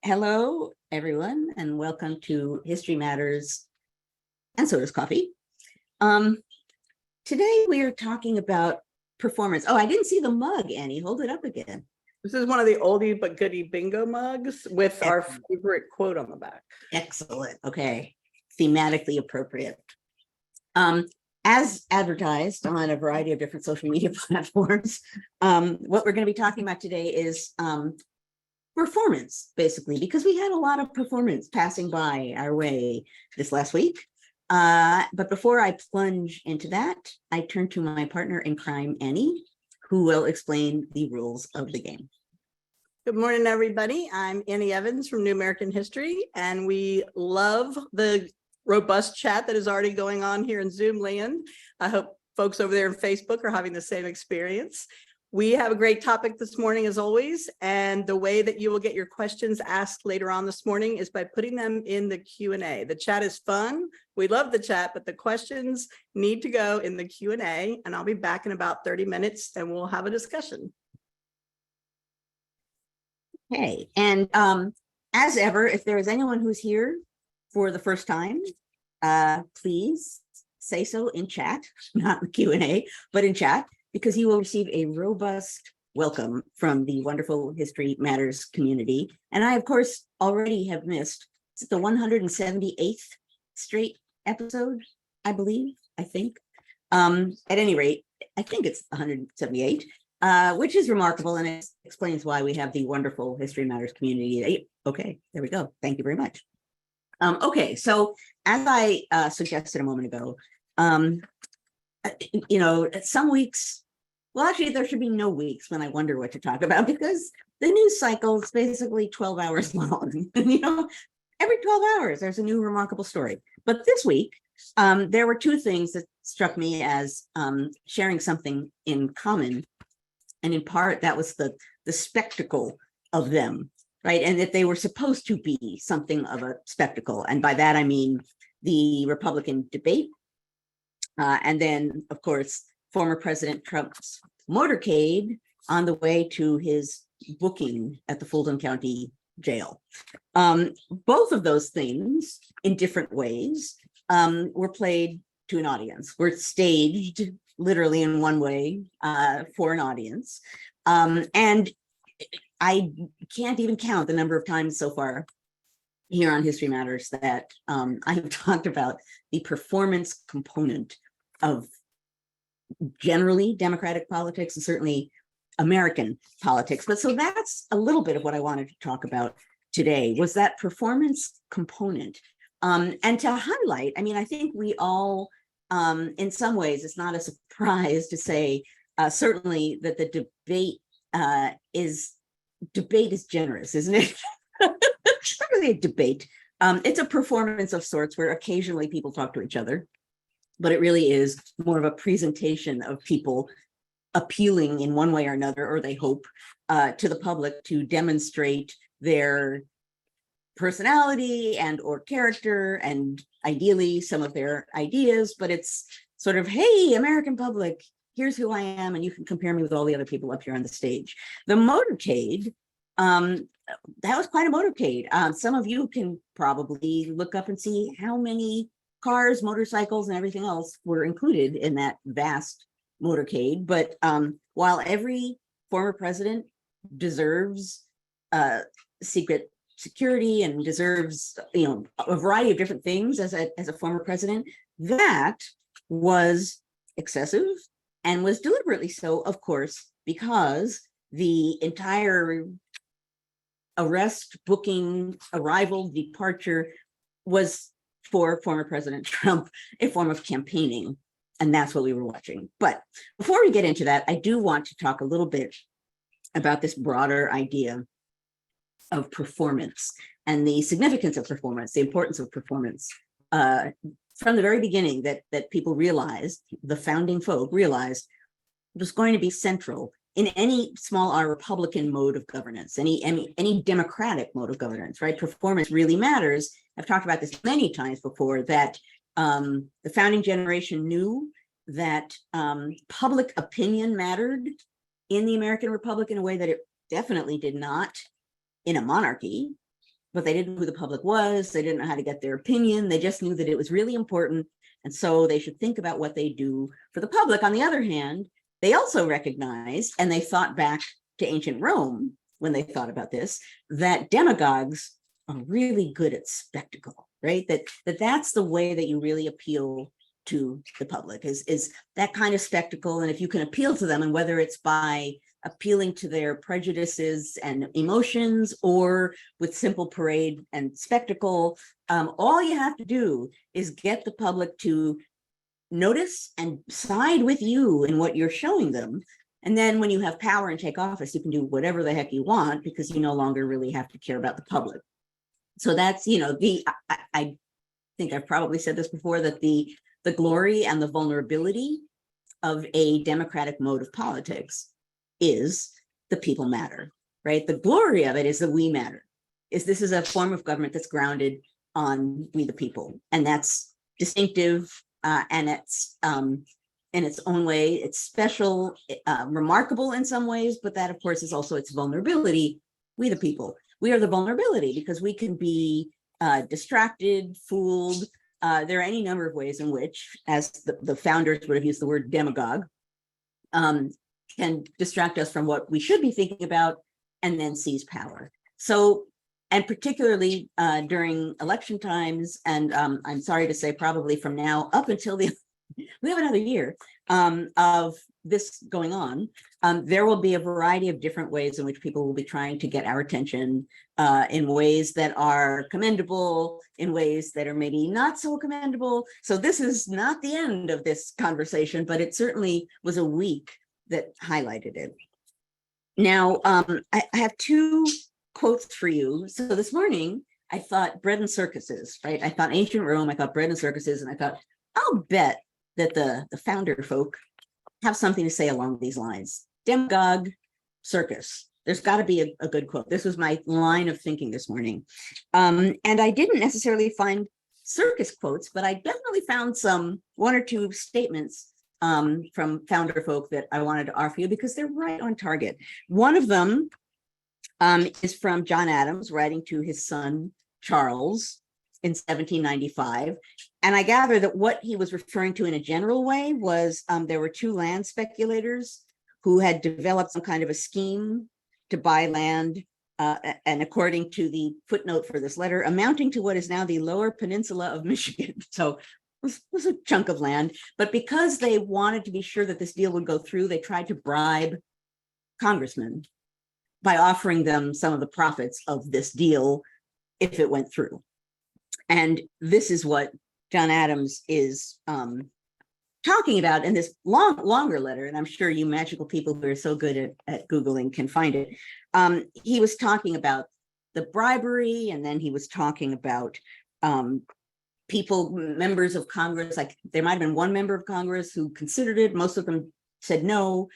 Hello, everyone, and welcome to History Matters and So Does Coffee. Today we are talking about performance. Oh, I didn't see the mug, Annie. Hold it up again. This is one of the oldie but goodie bingo mugs with our favorite quote on the back. Excellent. Okay. Thematically appropriate. As advertised on a variety of different social media platforms, what we're going to be talking about today is performance, basically, because we had a lot of performance passing by our way this last week. But before I plunge into that, I turn to my partner in crime, Annie, who will explain the rules of the game. Good morning, everybody. I'm Annie Evans from New American History, and we love the robust chat that is already going on here in Zoom land. I hope folks over there in Facebook are having the same experience. We have a great topic this morning, as always, and the way that you will get your questions asked later on this morning is by putting them in the Q&A. The chat is fun. We love the chat, but the questions need to go in the Q&A, and I'll be back in about 30 minutes, and we'll have a discussion. Okay, and as ever, if there is anyone who's here for the first time, please say so in chat, not in Q&A, but in chat, because you will receive a robust welcome from the wonderful History Matters community. And I, of course, already have missed the 178th straight episode, I think. At any rate, I think it's 178. Which is remarkable, and it explains why we have the wonderful History Matters community. Okay, there we go. Thank you very much. Okay, so as I suggested a moment ago, some weeks, well, actually, there should be no weeks when I wonder what to talk about, because the news cycle is basically 12 hours long. Every 12 hours, there's a new remarkable story. But this week, there were two things that struck me as sharing something in common. And in part, that was the spectacle of them, right? And that they were supposed to be something of a spectacle. And by that, I mean the Republican debate. And then, of course, former President Trump's motorcade on the way to his booking at the Fulton County Jail. Both of those things, in different ways, were played to an audience, were staged literally in one way for an audience. And I can't even count the number of times so far here on History Matters that I have talked about the performance component of generally democratic politics and certainly American politics. But so that's a little bit of what I wanted to talk about today, was that performance component. And to highlight, I think we all, in some ways, it's not a surprise to say, certainly that the debate is generous, isn't it? It's not really a debate. It's a performance of sorts where occasionally people talk to each other, but it really is more of a presentation of people appealing in one way or another, or they hope, to the public to demonstrate their personality and or character, and ideally some of their ideas. But it's sort of, hey, American public, here's who I am, and you can compare me with all the other people up here on the stage. The motorcade, that was quite a motorcade. Some of you can probably look up and see how many cars, motorcycles, and everything else were included in that vast motorcade. But while every former president deserves secret security and deserves, a variety of different things as a former president, that was excessive, and was deliberately so, of course, because the entire arrest, booking, arrival, departure was, for former President Trump, a form of campaigning. And that's what we were watching. But before we get into that, I do want to talk a little bit about this broader idea of performance and the significance of performance, the importance of performance. From the very beginning, that people realized, the founding folk realized, was going to be central in any small r Republican mode of governance, any democratic mode of governance, right? Performance really matters. I've talked about this many times before, that the founding generation knew that public opinion mattered in the American Republic in a way that it definitely did not in a monarchy. but they didn't know who the public was. They didn't know how to get their opinion. They just knew that it was really important. And so they should think about what they do for the public. On the other hand, they also recognized, and they thought back to ancient Rome when they thought about this, that demagogues are really good at spectacle, right? That's the way that you really appeal to the public is that kind of spectacle. And if you can appeal to them, and whether it's by appealing to their prejudices and emotions or with simple parade and spectacle, all you have to do is get the public to notice and side with you in what you're showing them. And then when you have power and take office, you can do whatever the heck you want because you no longer really have to care about the public. So that's, I think I've probably said this before, that the glory and the vulnerability of a democratic mode of politics is the people matter, right? The glory of it is that we matter, this is a form of government that's grounded on we the people. And that's distinctive, and it's in its own way, it's special, remarkable in some ways, but that of course is also its vulnerability. We the people, we are the vulnerability because we can be distracted, fooled. There are any number of ways in which, as the founders would have used the word demagogue, can distract us from what we should be thinking about and then seize power. So, and particularly during election times, and I'm sorry to say probably from now up until we have another year of this going on, there will be a variety of different ways in which people will be trying to get our attention in ways that are commendable, in ways that are maybe not so commendable. So this is not the end of this conversation, but it certainly was a week that highlighted it. Now, I have two quotes for you. So this morning, I thought bread and circuses, right? I thought ancient Rome, I thought bread and circuses, and I thought, I'll bet that the founder folk have something to say along these lines. Demagogue, circus. There's got to be a good quote. This was my line of thinking this morning. And I didn't necessarily find circus quotes, but I definitely found one or two statements from founder folk that I wanted to offer you because they're right on target. One of them is from John Adams writing to his son, Charles, in 1795. And I gather that what he was referring to in a general way was there were two land speculators who had developed some kind of a scheme to buy land, and according to the footnote for this letter, amounting to what is now the Lower Peninsula of Michigan. So it was a chunk of land. But because they wanted to be sure that this deal would go through, they tried to bribe congressmen by offering them some of the profits of this deal if it went through. And this is what John Adams is talking about in this longer letter, and I'm sure you magical people who are so good at Googling can find it. He was talking about the bribery, and then he was talking about people, members of Congress, like there might have been one member of Congress who considered it. Most of them said no,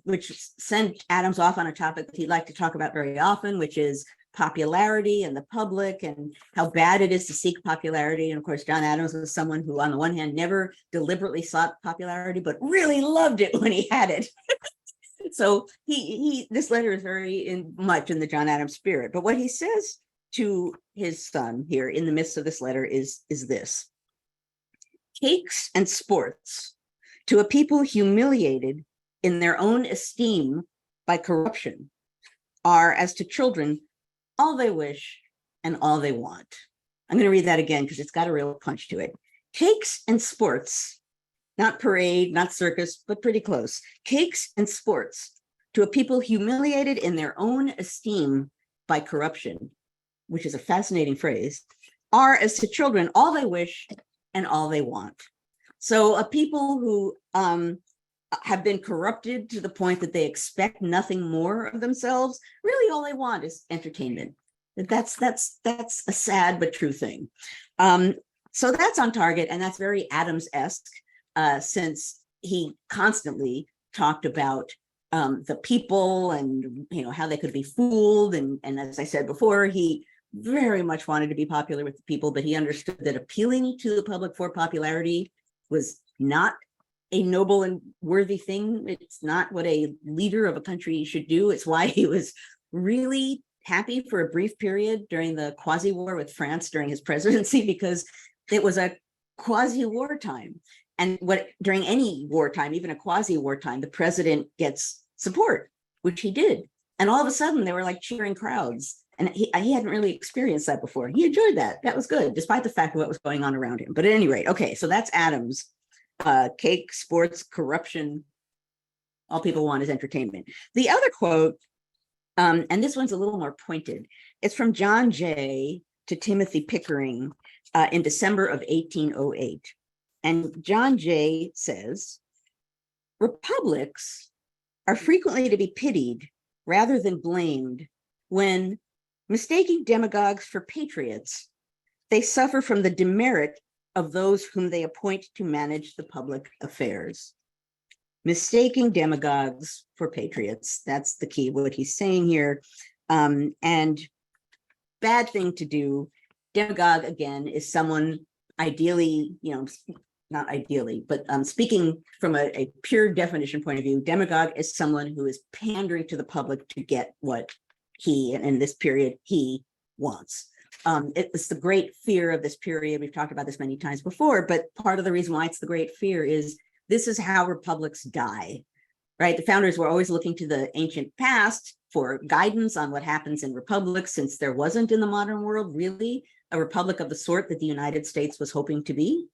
which sent Adams off on a topic that he'd like to talk about very often, which is popularity and the public and how bad it is to seek popularity. And of course, John Adams was someone who, on the one hand, never deliberately sought popularity, but really loved it when he had it. So this letter is very much in the John Adams spirit. But what he says to his son here in the midst of this letter is this: cakes and sports to a people humiliated in their own esteem by corruption are, as to children, all they wish and all they want. I'm going to read that again because it's got a real punch to it. Cakes and sports, not parade, not circus, but pretty close. Cakes and sports to a people humiliated in their own esteem by corruption, which is a fascinating phrase, are, as to children, all they wish and all they want. So a people who have been corrupted to the point that they expect nothing more of themselves, really all they want is entertainment. That's a sad but true thing. So that's on target, and that's very Adams-esque, since he constantly talked about the people and how they could be fooled. And as I said before, he very much wanted to be popular with the people, but he understood that appealing to the public for popularity was not a noble and worthy thing. It's not what a leader of a country should do. It's why he was really happy for a brief period during the quasi-war with France during his presidency, because it was a quasi-war time. And what during any wartime, even a quasi-wartime, the president gets support, which he did. And all of a sudden, they were like cheering crowds. And he hadn't really experienced that before. He enjoyed that. That was good, despite the fact of what was going on around him. But at any rate, okay, so that's Adams. Cake, sports, corruption. All people want is entertainment. The other quote, and this one's a little more pointed. It's from John Jay to Timothy Pickering in December of 1808. And John Jay says, republics are frequently to be pitied rather than blamed when, mistaking demagogues for patriots, they suffer from the demerit of those whom they appoint to manage the public affairs. Mistaking demagogues for patriots, that's the key, what he's saying here. And bad thing to do. Demagogue, again, is someone ideally, not ideally, but speaking from a pure definition point of view, demagogue is someone who is pandering to the public to get what he, and in this period, he wants. It's the great fear of this period. We've talked about this many times before, but part of the reason why it's the great fear is this is how republics die, right? The founders were always looking to the ancient past for guidance on what happens in republics, since there wasn't in the modern world really a republic of the sort that the United States was hoping to be.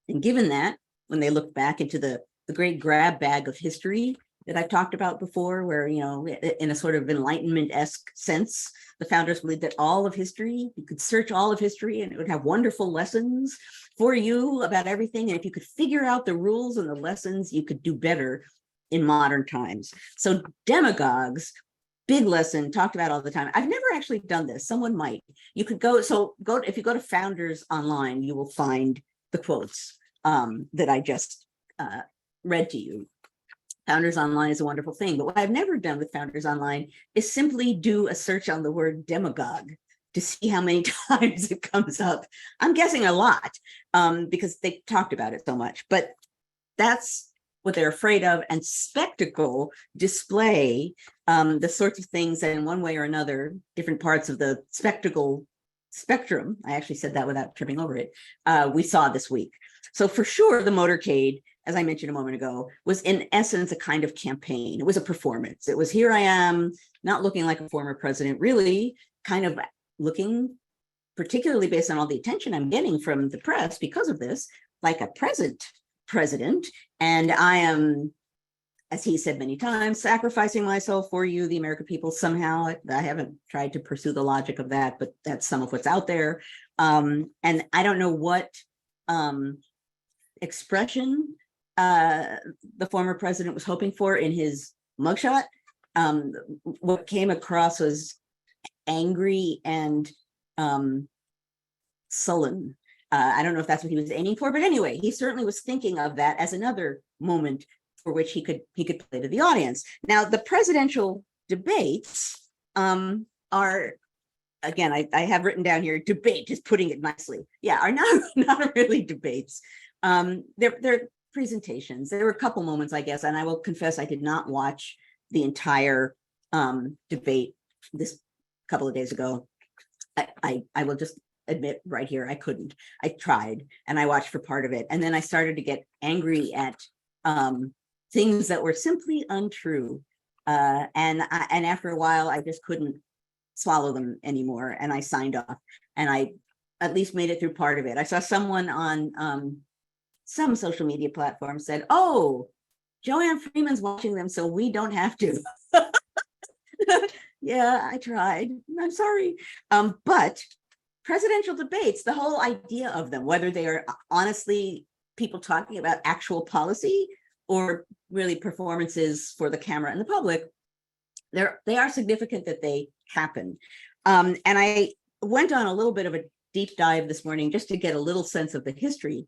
And given that, when they look back into the great grab bag of history that I've talked about before, where, in a sort of Enlightenment-esque sense, the founders believed that all of history, you could search all of history and it would have wonderful lessons for you about everything. And if you could figure out the rules and the lessons, you could do better in modern times. So demagogues, big lesson talked about all the time. I've never actually done this. Someone might. You could go, if you go to Founders Online, you will find the quotes that I just read to you. Founders Online is a wonderful thing, but what I've never done with Founders Online is simply do a search on the word demagogue to see how many times it comes up. I'm guessing a lot because they talked about it so much, but that's what they're afraid of. And spectacle, display, the sorts of things that in one way or another, different parts of the spectacle spectrum, I actually said that without tripping over it, we saw this week. So for sure, the motorcade, as I mentioned a moment ago, was in essence a kind of campaign. It was a performance. It was, here I am, not looking like a former president, really kind of looking, particularly based on all the attention I'm getting from the press because of this, like a present president. And I am, as he said many times, sacrificing myself for you, the American people, somehow. I haven't tried to pursue the logic of that, but that's some of what's out there. And I don't know what expression the former president was hoping for in his mugshot. What came across was angry and sullen. I don't know if that's what he was aiming for, but anyway, he certainly was thinking of that as another moment for which he could play to the audience. Now, the presidential debates are, again, I have written down here, debate, just putting it nicely. Yeah, are not really debates. They're presentations. There were a couple moments, I guess, and I will confess I did not watch the entire debate this couple of days ago. I will just admit right here, I couldn't. I tried and I watched for part of it. And then I started to get angry at things that were simply untrue. And after a while, I just couldn't swallow them anymore. And I signed off, and I at least made it through part of it. I saw someone on some social media platform said, "Oh, Joanne Freeman's watching them, so we don't have to." Yeah, I tried. I'm sorry. But presidential debates, the whole idea of them, whether they are honestly people talking about actual policy or really performances for the camera and the public, they are significant that they happen. And I went on a little bit of a deep dive this morning just to get a little sense of the history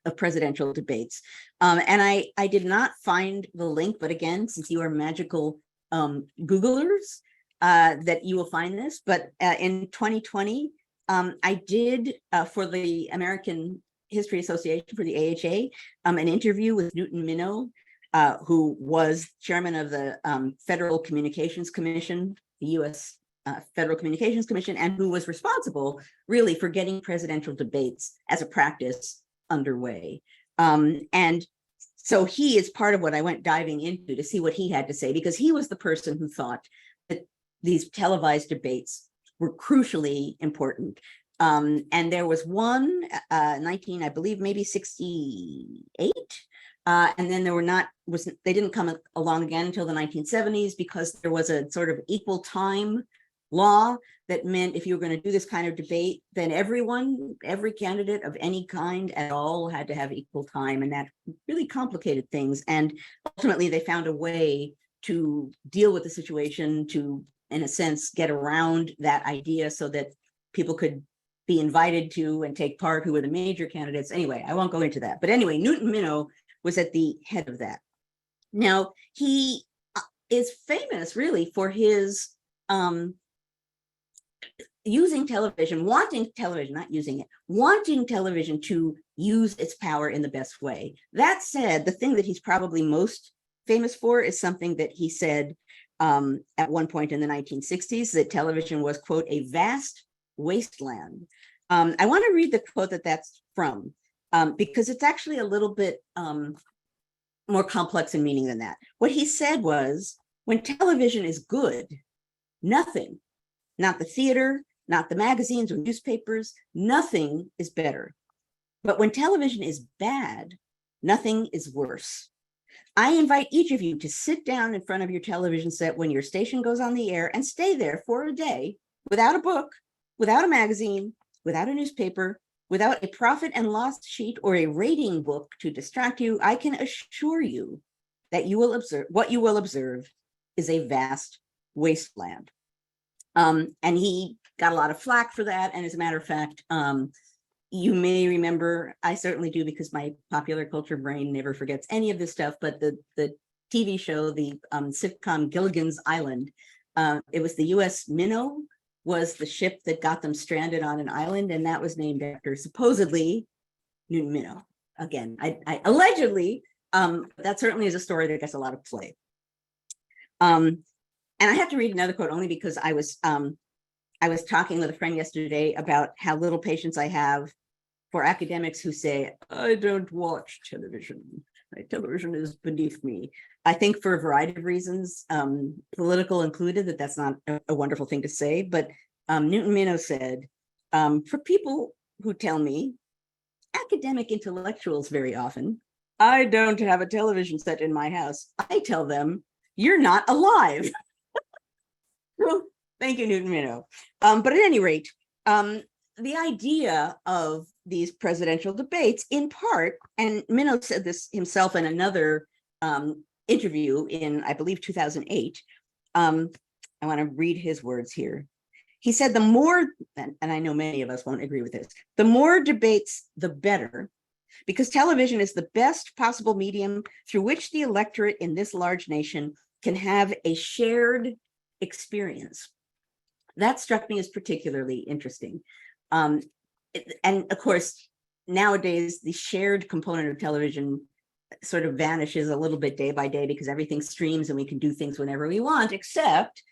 of presidential debates. And I did not find the link, but again, since you are magical Googlers, that you will find this. But in 2020, I did, for the American History Association, for the AHA, an interview with Newton Minow, who was chairman of the Federal Communications Commission, the U.S. Federal Communications Commission, and who was responsible really for getting presidential debates as a practice underway. And so he is part of what I went diving into to see what he had to say, because he was the person who thought that these televised debates were crucially important. And there was one, 19, I believe, maybe 68. And then they didn't come along again until the 1970s, because there was a sort of equal time law that meant if you were going to do this kind of debate, then every candidate of any kind at all had to have equal time, and that really complicated things. And ultimately, they found a way to deal with the situation to, in a sense, get around that idea so that people could be invited to and take part who were the major candidates. Anyway, I won't go into that. But anyway, Newton Minow was at the head of that. Now, he is famous really for his using television, wanting television, not using it, wanting television to use its power in the best way. That said, the thing that he's probably most famous for is something that he said at one point in the 1960s, that television was, quote, a vast wasteland. I want to read the quote that's from, because it's actually a little bit more complex in meaning than that. What he said was, when television is good, nothing, not the theater, not the magazines or newspapers, nothing is better. But when television is bad, nothing is worse. I invite each of you to sit down in front of your television set when your station goes on the air and stay there for a day without a book, without a magazine, without a newspaper, without a profit and loss sheet or a rating book to distract you. I can assure you that what you will observe is a vast wasteland. And he got a lot of flack for that. And as a matter of fact, you may remember, I certainly do, because my popular culture brain never forgets any of this stuff, but the TV show, the sitcom Gilligan's Island, it was the USS Minnow was the ship that got them stranded on an island, and that was named after supposedly Newton Minow. Again, I allegedly, that certainly is a story that gets a lot of play. And I have to read another quote only because I was talking with a friend yesterday about how little patience I have for academics who say, I don't watch television. Television is beneath me. I think for a variety of reasons, political included, that's not a wonderful thing to say. But Newton Minow said, for people who tell me, academic intellectuals very often, I don't have a television set in my house, I tell them, you're not alive. Well, thank you, Newton Minow. But at any rate, the idea of these presidential debates, in part, and Minow said this himself in another interview in, I believe, 2008. I want to read his words here. He said, the more, and I know many of us won't agree with this, the more debates, the better, because television is the best possible medium through which the electorate in this large nation can have a shared experience. That struck me as particularly interesting. And of course, nowadays, the shared component of television sort of vanishes a little bit day by day because everything streams and we can do things whenever we want, except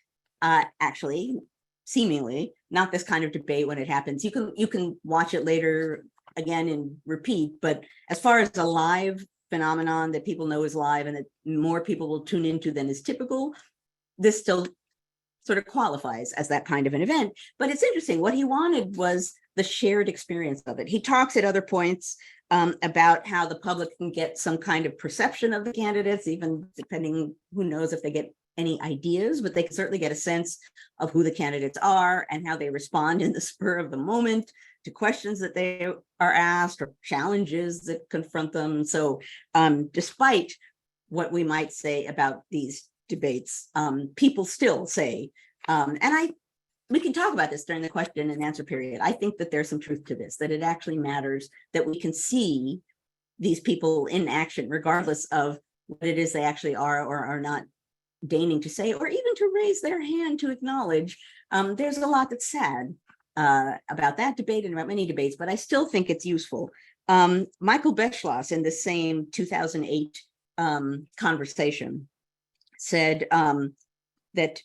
actually, seemingly, not this kind of debate when it happens. You can watch it later again and repeat, but as far as a live phenomenon that people know is live and that more people will tune into than is typical, this still sort of qualifies as that kind of an event. But it's interesting, what he wanted was the shared experience of it. He talks at other points about how the public can get some kind of perception of the candidates, even depending, who knows if they get any ideas, but they can certainly get a sense of who the candidates are and how they respond in the spur of the moment to questions that they are asked or challenges that confront them. So despite what we might say about these debates, people still say, we can talk about this during the question and answer period. I think that there's some truth to this, that it actually matters that we can see these people in action, regardless of what it is they actually are or are not deigning to say, or even to raise their hand to acknowledge. There's a lot that's sad about that debate and about many debates, but I still think it's useful. Michael Beschloss, in the same 2008 conversation, said that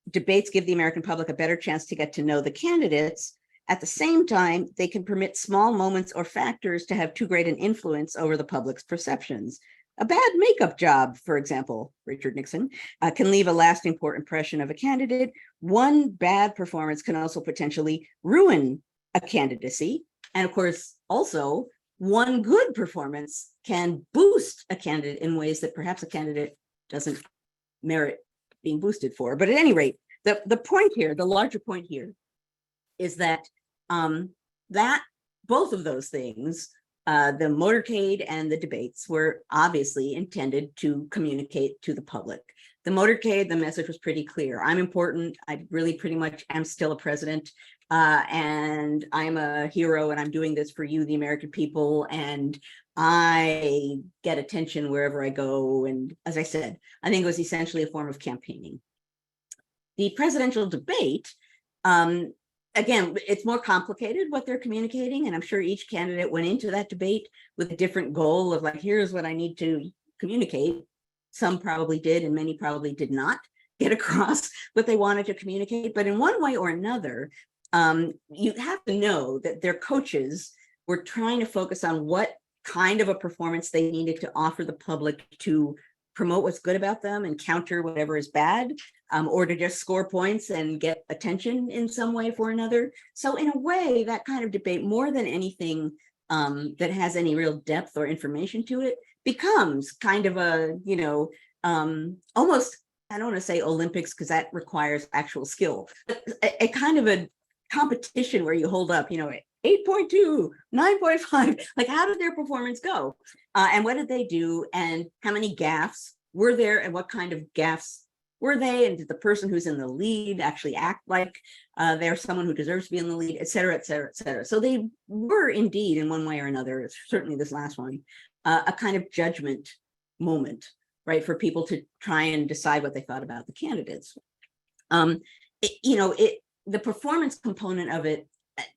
debates give the American public a better chance to get to know the candidates. At the same time, they can permit small moments or factors to have too great an influence over the public's perceptions. A bad makeup job, for example, Richard Nixon, can leave a lasting poor impression of a candidate. One bad performance can also potentially ruin a candidacy. And of course, also, one good performance can boost a candidate in ways that perhaps a candidate doesn't merit being boosted for. But at any rate, the point here, the larger point here, is that that both of those things, the motorcade and the debates, were obviously intended to communicate to the public. The motorcade, the message was pretty clear. I'm important. I really pretty much am still a president, and I'm a hero, and I'm doing this for you, the American people, and I get attention wherever I go. And as I said, I think it was essentially a form of campaigning. The presidential debate, again, it's more complicated what they're communicating, and I'm sure each candidate went into that debate with a different goal of like, here's what I need to communicate. Some probably did, and many probably did not get across what they wanted to communicate. But in one way or another, you have to know that their coaches were trying to focus on what kind of a performance they needed to offer the public to promote what's good about them and counter whatever is bad, or to just score points and get attention in some way for another. So in a way, that kind of debate, more than anything that has any real depth or information to it, becomes kind of a, almost, I don't want to say Olympics because that requires actual skill, but a kind of a competition where you hold up, 8.2, 9.5, like how did their performance go? And what did they do? And how many gaffes were there? And what kind of gaffes were they? And did the person who's in the lead actually act like they're someone who deserves to be in the lead, et cetera, et cetera, et cetera. So they were indeed, in one way or another, certainly this last one, a kind of judgment moment, right, for people to try and decide what they thought about the candidates. The performance component of it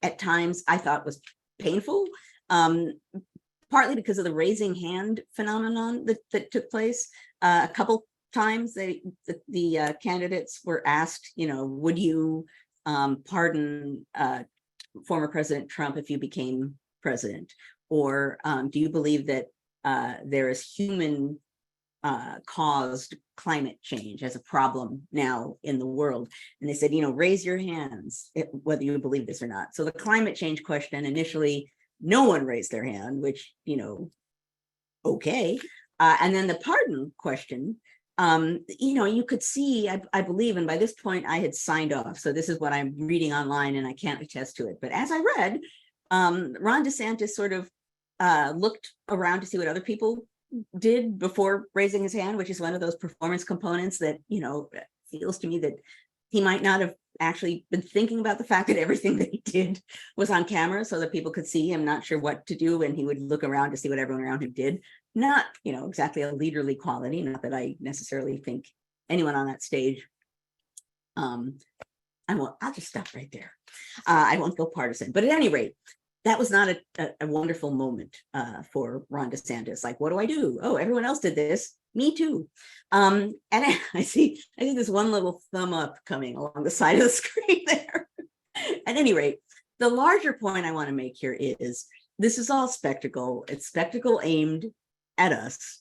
at times I thought was painful, partly because of the raising hand phenomenon that took place. A couple times the candidates were asked, would you pardon former President Trump if you became president? Or do you believe that there is human caused climate change as a problem now in the world? And they said, raise your hands, whether you believe this or not. So the climate change question, initially, no one raised their hand, which, okay. And then the pardon question, you could see, I believe, and by this point I had signed off. So this is what I'm reading online and I can't attest to it. But as I read, Ron DeSantis sort of looked around to see what other people did before raising his hand, which is one of those performance components that, feels to me that he might not have actually been thinking about the fact that everything that he did was on camera so that people could see him, not sure what to do, and he would look around to see what everyone around him did. Not, exactly a leaderly quality, not that I necessarily think anyone on that stage, I'll just stop right there. I won't go partisan, but at any rate, that was not a wonderful moment for Ron DeSantis. Like, what do I do? Oh, everyone else did this. Me too. And I see this one little thumb up coming along the side of the screen there. At any rate, the larger point I want to make here is this is all spectacle. It's spectacle aimed at us.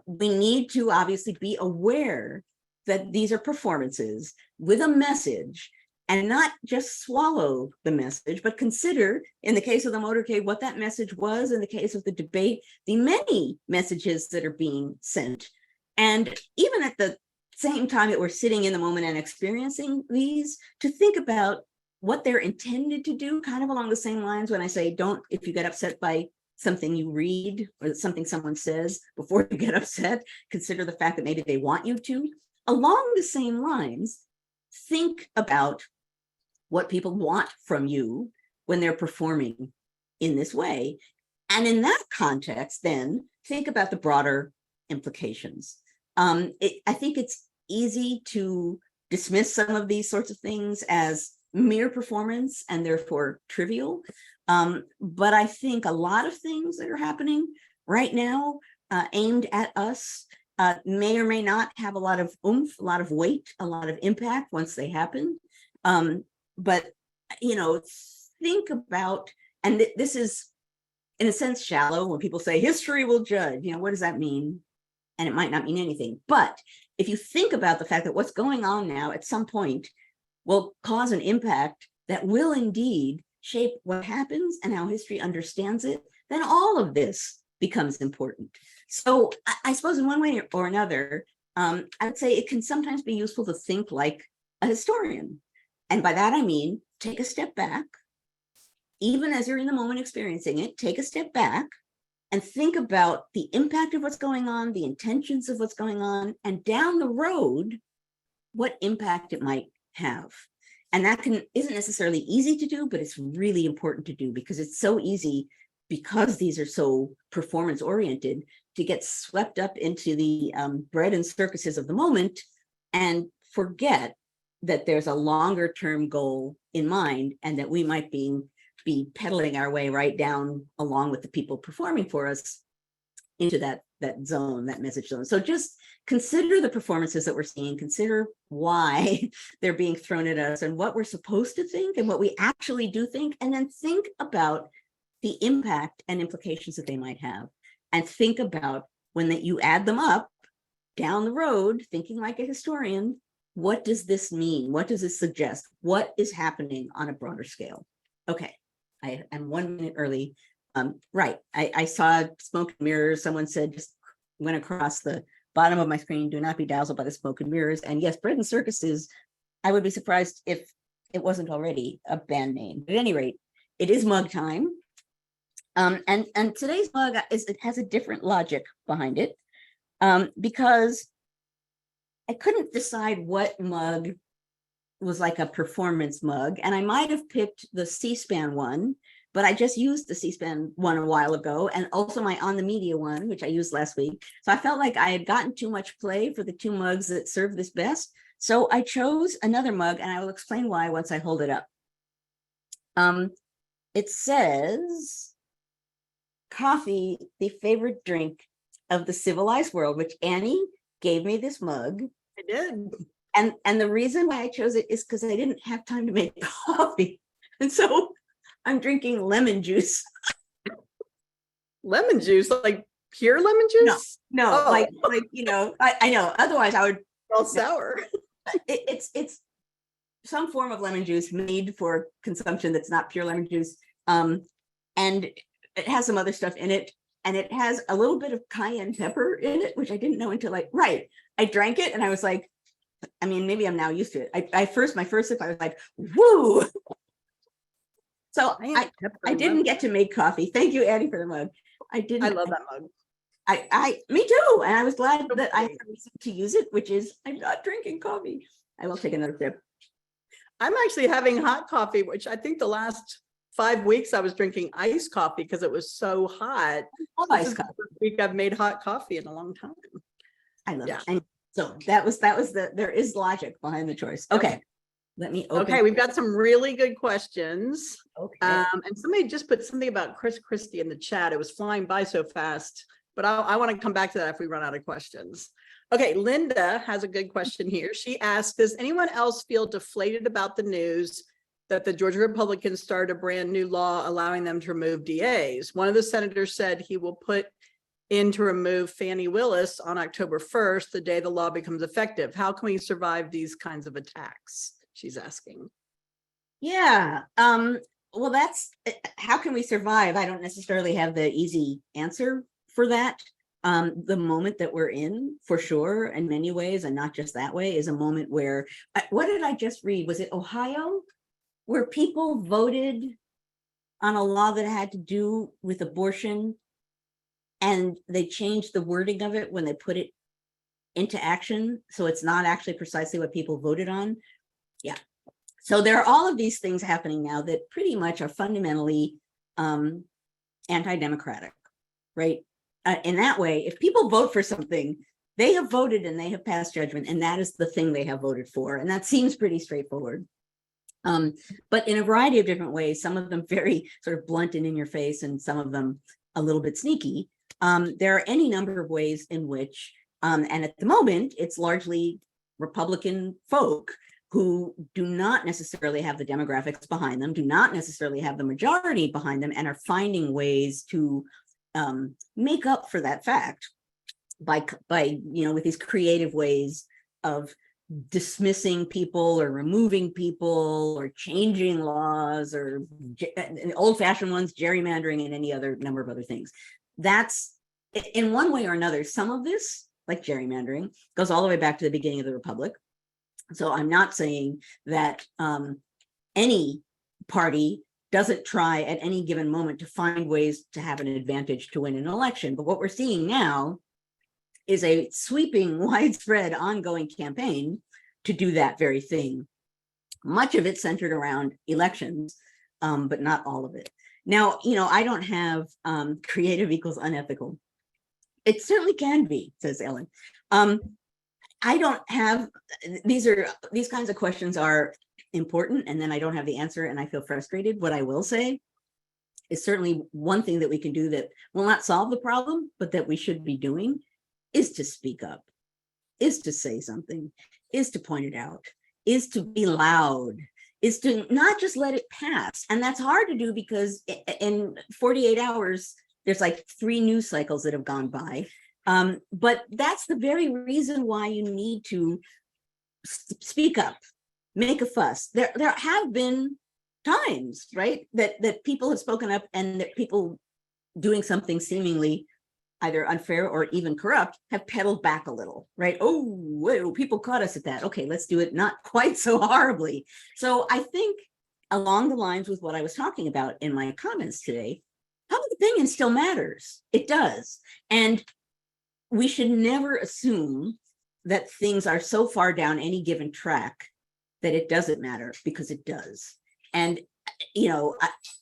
We need to obviously be aware that these are performances with a message, and not just swallow the message, but consider, in the case of the motorcade, what that message was. In the case of the debate, the many messages that are being sent. And even at the same time that we're sitting in the moment and experiencing these, to think about what they're intended to do, kind of along the same lines when I say, if you get upset by something you read or something someone says, before you get upset, consider the fact that maybe they want you to. Along the same lines, think about what people want from you when they're performing in this way. And in that context, then think about the broader implications. I think it's easy to dismiss some of these sorts of things as mere performance and therefore trivial. But I think a lot of things that are happening right now aimed at us may or may not have a lot of oomph, a lot of weight, a lot of impact once they happen. But, you know, think about, and this is in a sense shallow when people say history will judge, you know, what does that mean? And it might not mean anything. But if you think about the fact that what's going on now at some point will cause an impact that will indeed shape what happens and how history understands it, then all of this becomes important. So I suppose in one way or another, I would say it can sometimes be useful to think like a historian. And by that, I mean, take a step back, even as you're in the moment experiencing it, take a step back and think about the impact of what's going on, the intentions of what's going on, and down the road, what impact it might have. And that isn't necessarily easy to do, but it's really important to do because it's so easy, because these are so performance oriented, to get swept up into the bread and circuses of the moment and forget that there's a longer term goal in mind and that we might be pedaling our way right down along with the people performing for us into that zone, that message zone. So just consider the performances that we're seeing, consider why they're being thrown at us and what we're supposed to think and what we actually do think, and then think about the impact and implications that they might have. And think about when you add them up down the road, thinking like a historian, what does this mean? What does this suggest? What is happening on a broader scale? Okay, I am 1 minute early. Right, I saw smoke and mirrors. Someone said, just went across the bottom of my screen, do not be dazzled by the smoke and mirrors. And yes, bread and circuses, I would be surprised if it wasn't already a band name. But at any rate, it is mug time. And today's mug it has a different logic behind it, because I couldn't decide what mug was like a performance mug, and I might have picked the C-SPAN one, but I just used the C-SPAN one a while ago, and also my On the Media one, which I used last week. So I felt like I had gotten too much play for the two mugs that serve this best. So I chose another mug, and I will explain why once I hold it up. It says, coffee, the favorite drink of the civilized world, which Annie gave me this mug. I did. And the reason why I chose it is because I didn't have time to make coffee. And so I'm drinking lemon juice. Lemon juice, like pure lemon juice? No, like, you know, I know, otherwise I would. All sour. It's some form of lemon juice made for consumption that's not pure lemon juice. And it has some other stuff in it. And it has a little bit of cayenne pepper in it, which I didn't know until I drank it and I was like, I mean, maybe I'm now used to it. My first sip, I was like, woo. So I didn't get to make coffee. Thank you, Addie, for the mug. I love that mug. Me too. And I was glad that I had a reason to use it, which is I'm not drinking coffee. I will take another sip. I'm actually having hot coffee, which I think the last 5 weeks I was drinking iced coffee because it was so hot. Iced coffee. Week I've made hot coffee in a long time. I love it. And so that was there is logic behind the choice. Okay. Let me open. Okay, we've got some really good questions. Okay. And somebody just put something about Chris Christie in the chat. It was flying by so fast, but I want to come back to that if we run out of questions. Okay, Linda has a good question here. She asked, does anyone else feel deflated about the news that the Georgia Republicans started a brand new law allowing them to remove DAs? One of the senators said he will put in to remove Fannie Willis on October 1st, the day the law becomes effective. How can we survive these kinds of attacks? She's asking. Yeah. Well, that's how can we survive? I don't necessarily have the easy answer for that. The moment that we're in, for sure, in many ways, and not just that way, is a moment where, what did I just read? Was it Ohio? Where people voted on a law that had to do with abortion, and they changed the wording of it when they put it into action. So it's not actually precisely what people voted on. Yeah. So there are all of these things happening now that pretty much are fundamentally anti-democratic, right? In that way, if people vote for something, they have voted and they have passed judgment, and that is the thing they have voted for. And that seems pretty straightforward. But in a variety of different ways, some of them very sort of blunt and in your face, and some of them a little bit sneaky. There are any number of ways in which And at the moment, it's largely Republican folk who do not necessarily have the demographics behind them, do not necessarily have the majority behind them, and are finding ways to make up for that fact by with these creative ways of dismissing people or removing people or changing laws or old-fashioned ones, gerrymandering, and any other number of other things. That's, in one way or another, some of this, like gerrymandering, goes all the way back to the beginning of the Republic. So I'm not saying that any party doesn't try at any given moment to find ways to have an advantage to win an election. But what we're seeing now is a sweeping, widespread, ongoing campaign to do that very thing. Much of it centered around elections, but not all of it. Now, I don't have creative equals unethical. It certainly can be, says Ellen. I don't have, these kinds of questions are important, and then I don't have the answer and I feel frustrated. What I will say is certainly one thing that we can do that will not solve the problem, but that we should be doing is to speak up, is to say something, is to point it out, is to be loud, is to not just let it pass. And that's hard to do because in 48 hours, there's like 3 news cycles that have gone by. But that's the very reason why you need to speak up, make a fuss. There have been times, right, that people have spoken up and that people doing something seemingly either unfair or even corrupt have pedaled back a little, right? Oh, whoa, people caught us at that. Okay, let's do it not quite so horribly. So I think along the lines with what I was talking about in my comments today, public opinion still matters. It does. And we should never assume that things are so far down any given track that it doesn't matter, because it does. And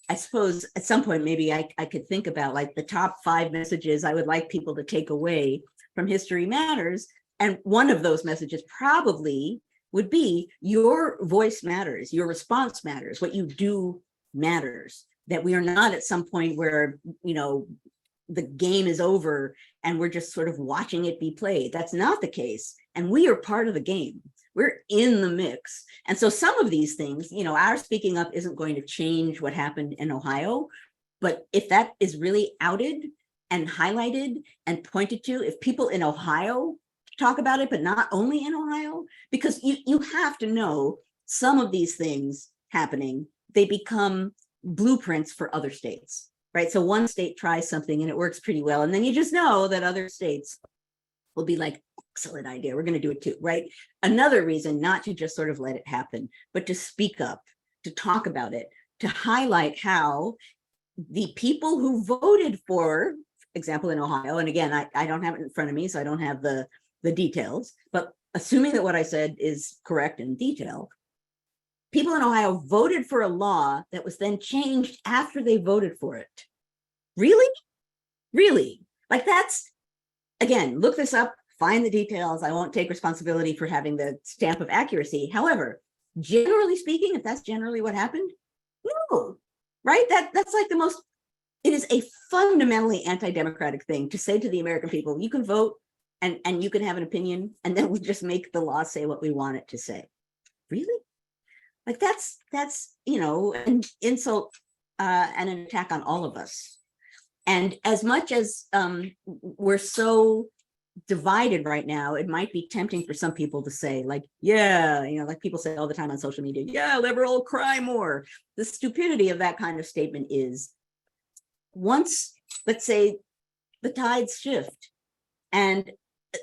I suppose at some point, maybe I could think about like the top 5 messages I would like people to take away from History Matters. And one of those messages probably would be your voice matters, your response matters, what you do matters, that we are not at some point where, the game is over and we're just sort of watching it be played. That's not the case. And we are part of the game. We're in the mix. And so some of these things, our speaking up isn't going to change what happened in Ohio. But if that is really outed and highlighted and pointed to, if people in Ohio talk about it, but not only in Ohio, because you have to know some of these things happening, they become blueprints for other states, right? So one state tries something and it works pretty well. And then you just know that other states will be like, excellent idea, we're going to do it too, right? Another reason not to just sort of let it happen, but to speak up, to talk about it, to highlight how the people who voted for example in Ohio, and again, I don't have it in front of me, so I don't have the details, but assuming that what I said is correct in detail, people in Ohio voted for a law that was then changed after they voted for it. Really? Really? Like that's, again, look this up, find the details. I won't take responsibility for having the stamp of accuracy. However, generally speaking, if that's generally what happened, no, right? That's like the most, it is a fundamentally anti-democratic thing to say to the American people, you can vote and you can have an opinion, and then we just make the law say what we want it to say. Really? Like that's an insult and an attack on all of us. And as much as we're so divided right now, it might be tempting for some people to say like, yeah, like people say all the time on social media, yeah, liberal, cry more. The stupidity of that kind of statement is, once, let's say, the tides shift and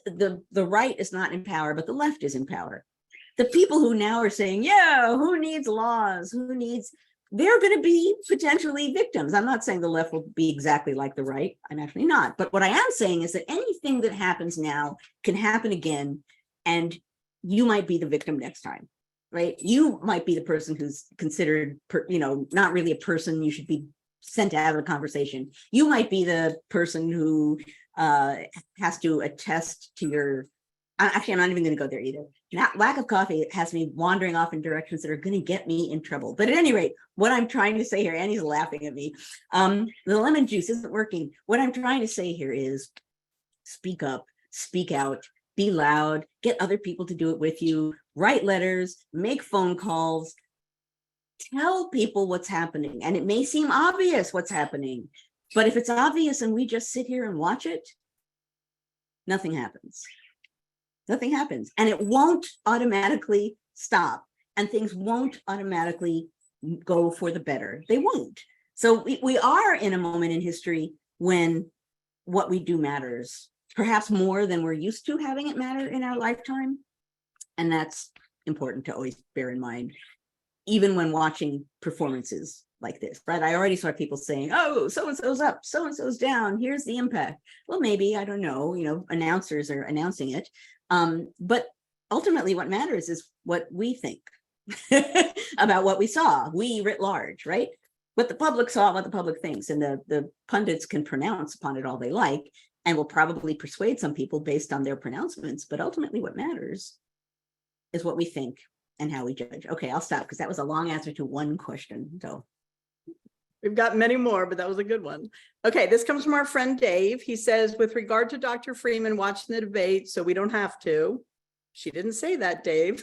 the right is not in power, but the left is in power, the people who now are saying, yeah, who needs laws? They're going to be potentially victims. I'm not saying the left will be exactly like the right. I'm actually not. But what I am saying is that anything that happens now can happen again, and you might be the victim next time, right? You might be the person who's considered, not really a person. You should be sent out of the conversation. You might be the person who has to attest to your, actually, I'm not even going to go there either. Lack of coffee has me wandering off in directions that are going to get me in trouble. But at any rate, what I'm trying to say here, Annie's laughing at me. The lemon juice isn't working. What I'm trying to say here is speak up, speak out, be loud, get other people to do it with you, write letters, make phone calls, tell people what's happening. And it may seem obvious what's happening, but if it's obvious and we just sit here and watch it, nothing happens. Nothing happens. And it won't automatically stop. And things won't automatically go for the better. They won't. So we are in a moment in history when what we do matters, perhaps more than we're used to having it matter in our lifetime. And that's important to always bear in mind, even when watching performances like this, right? I already saw people saying, oh, so-and-so's up, so-and-so's down, here's the impact. Well, maybe, I don't know, announcers are announcing it. But ultimately what matters is what we think about what we saw, we writ large, right? What the public saw, what the public thinks, and the pundits can pronounce upon it all they like, and will probably persuade some people based on their pronouncements. But ultimately what matters is what we think and how we judge. Okay, I'll stop because that was a long answer to one question. So we've got many more, but that was a good one. Okay, this comes from our friend Dave. He says, with regard to Dr. Freeman watching the debate, so we don't have to. She didn't say that, Dave.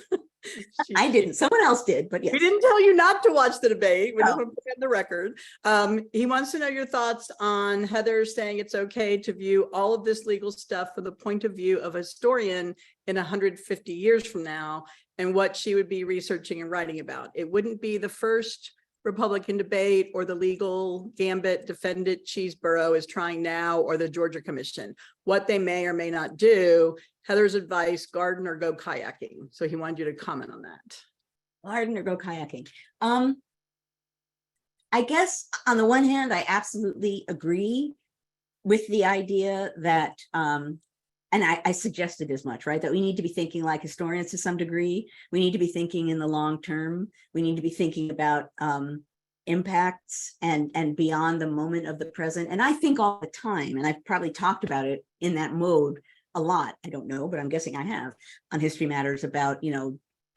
I didn't. Someone else did, but yes. We didn't tell you not to watch the debate. We Oh. just want to put it on the record. He wants to know your thoughts on Heather saying it's okay to view all of this legal stuff from the point of view of a historian in 150 years from now, and what she would be researching and writing about. It wouldn't be the first Republican debate or the legal gambit defendant Cheeseborough is trying now, or the Georgia Commission. What they may or may not do. Heather's advice, garden or go kayaking. So he wanted you to comment on that. Garden or go kayaking. I guess on the one hand, I absolutely agree with the idea that, and I suggested as much, right? That we need to be thinking like historians to some degree. We need to be thinking in the long term. We need to be thinking about impacts and beyond the moment of the present. And I think all the time, and I've probably talked about it in that mode a lot. I don't know, but I'm guessing I have on History Matters about,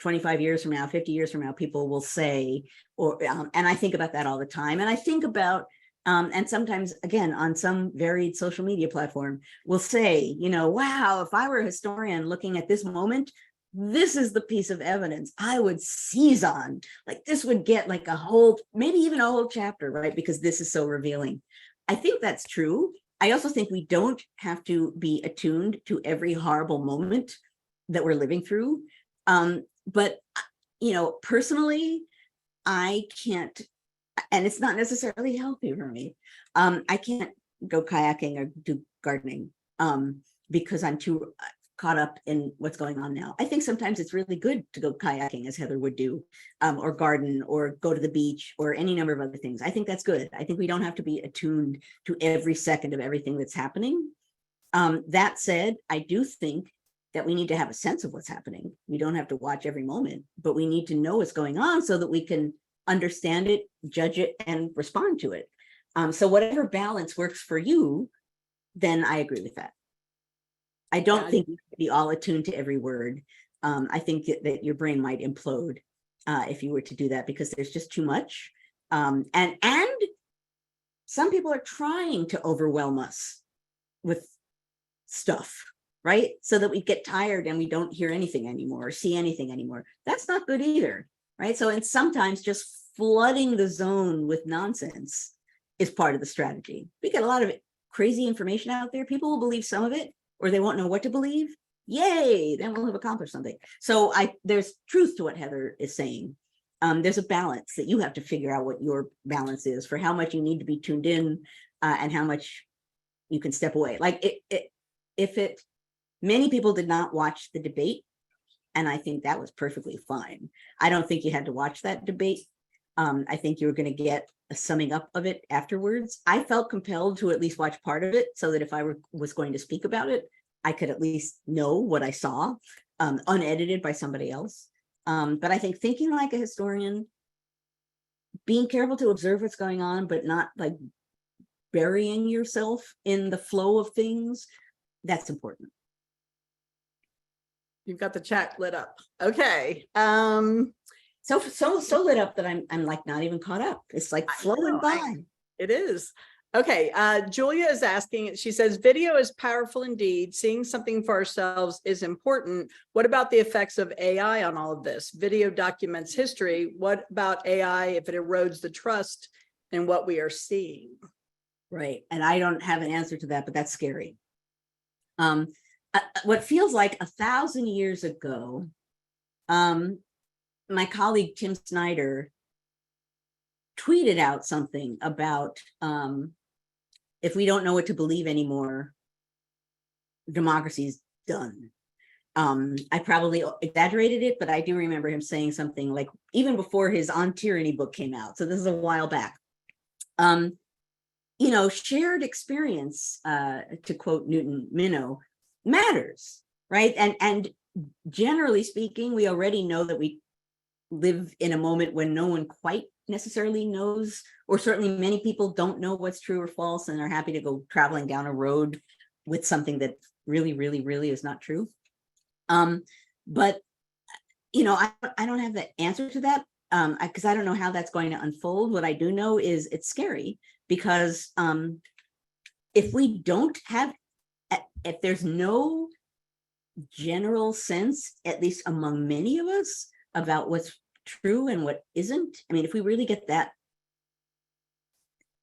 25 years from now, 50 years from now, people will say, or, and I think about that all the time. And I think about, and sometimes, again, on some varied social media platform, will say, wow, if I were a historian looking at this moment, this is the piece of evidence I would seize on. Like this would get like a whole, maybe even a whole chapter, right? Because this is so revealing. I think that's true. I also think we don't have to be attuned to every horrible moment that we're living through. But, personally, I can't, and it's not necessarily healthy for me. I can't go kayaking or do gardening because I'm too caught up in what's going on now. I think sometimes it's really good to go kayaking, as Heather would do, or garden, or go to the beach, or any number of other things. I think that's good. I think we don't have to be attuned to every second of everything that's happening. That said, I do think that we need to have a sense of what's happening. We don't have to watch every moment, but we need to know what's going on so that we can understand it, judge it, and respond to it. So whatever balance works for you, then I agree with that. I don't think you should be all attuned to every word. I think that your brain might implode if you were to do that, because there's just too much. And some people are trying to overwhelm us with stuff, right? So that we get tired and we don't hear anything anymore or see anything anymore. That's not good either, right? So, and sometimes just flooding the zone with nonsense is part of the strategy. We get a lot of crazy information out there. People will believe some of it, or they won't know what to believe. Yay, then we'll have accomplished something. So there's truth to what Heather is saying. There's a balance that you have to figure out what your balance is for how much you need to be tuned in and how much you can step away. Like many people did not watch the debate, and I think that was perfectly fine. I don't think you had to watch that debate. I think you were going to get a summing up of it afterwards. I felt compelled to at least watch part of it so that if I was going to speak about it, I could at least know what I saw, unedited by somebody else. But I think thinking like a historian, being careful to observe what's going on, but not like burying yourself in the flow of things, that's important. You've got the chat lit up. Okay. So lit up that I'm like not even caught up. It's like flowing by. It is. Okay, Julia is asking, she says, video is powerful indeed. Seeing something for ourselves is important. What about the effects of AI on all of this? Video documents history. What about AI if it erodes the trust in what we are seeing? Right. And I don't have an answer to that, but that's scary. What feels like 1,000 years ago, my colleague Tim Snyder tweeted out something about if we don't know what to believe anymore, democracy's done. I probably exaggerated it, but I do remember him saying something like even before his On Tyranny book came out. So this is a while back. You know, shared experience, to quote Newton Minow, matters, right? And generally speaking, we already know that we live in a moment when no one quite necessarily knows, or certainly many people don't know what's true or false and are happy to go traveling down a road with something that really, really, really is not true. But, you know, I don't have the answer to that because I don't know how that's going to unfold. What I do know is it's scary because if we don't have, if there's no general sense, at least among many of us, about what's true and what isn't, I mean, if we really get that,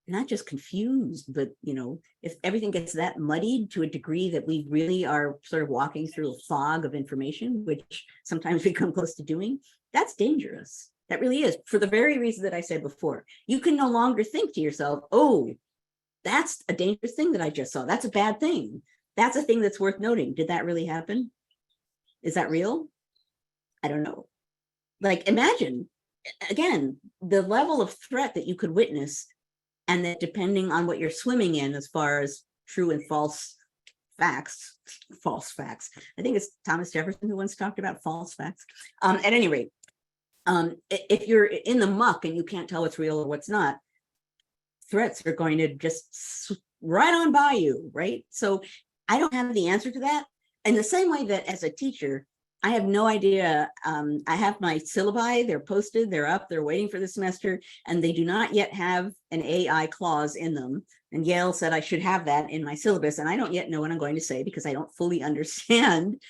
not just confused, but, you know, if everything gets that muddied to a degree that we really are sort of walking through a fog of information, which sometimes we come close to doing, that's dangerous. That really is, for the very reason that I said before. You can no longer think to yourself, oh, that's a dangerous thing that I just saw. That's a bad thing. That's a thing that's worth noting. Did that really happen? Is that real? I don't know. Like, imagine, again, the level of threat that you could witness, and that depending on what you're swimming in as far as true and false facts, I think it's Thomas Jefferson who once talked about false facts. At any rate, if you're in the muck and you can't tell what's real or what's not, threats are going to just right on by you, right? So I don't have the answer to that. In the same way that as a teacher, I have no idea. I have my syllabi, they're posted, they're up, they're waiting for the semester, and they do not yet have an AI clause in them. And Yale said I should have that in my syllabus, and I don't yet know what I'm going to say because I don't fully understand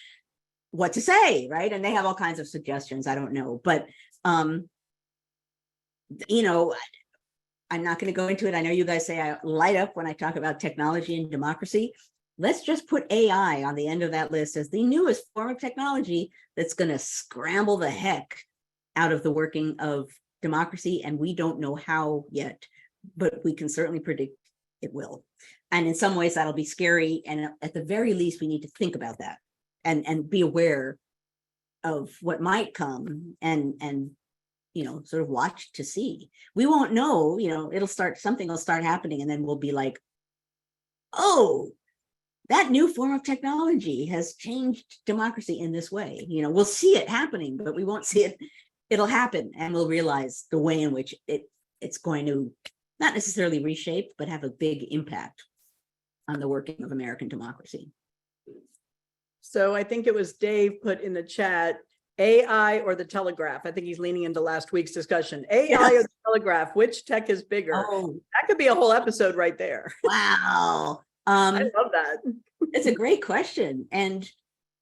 what to say, right? And they have all kinds of suggestions, I don't know. But, you know, I'm not going to go into it. I know you guys say I light up when I talk about technology and democracy. Let's just put AI on the end of that list as the newest form of technology that's going to scramble the heck out of the working of democracy. And we don't know how yet, but we can certainly predict it will. And in some ways that'll be scary. And at the very least, we need to think about that and be aware of what might come and you know, sort of watch to see. We won't know, you know, something will start happening and then we'll be like, oh, that new form of technology has changed democracy in this way. You know, we'll see it happening, but we won't see it. It'll happen and we'll realize the way in which it's going to not necessarily reshape, but have a big impact on the working of American democracy. So I think it was Dave put in the chat, AI or the telegraph. I think he's leaning into last week's discussion. AI Yes. or the telegraph, which tech is bigger? Oh, That could be a whole episode right there. wow. I love that. It's a great question. And,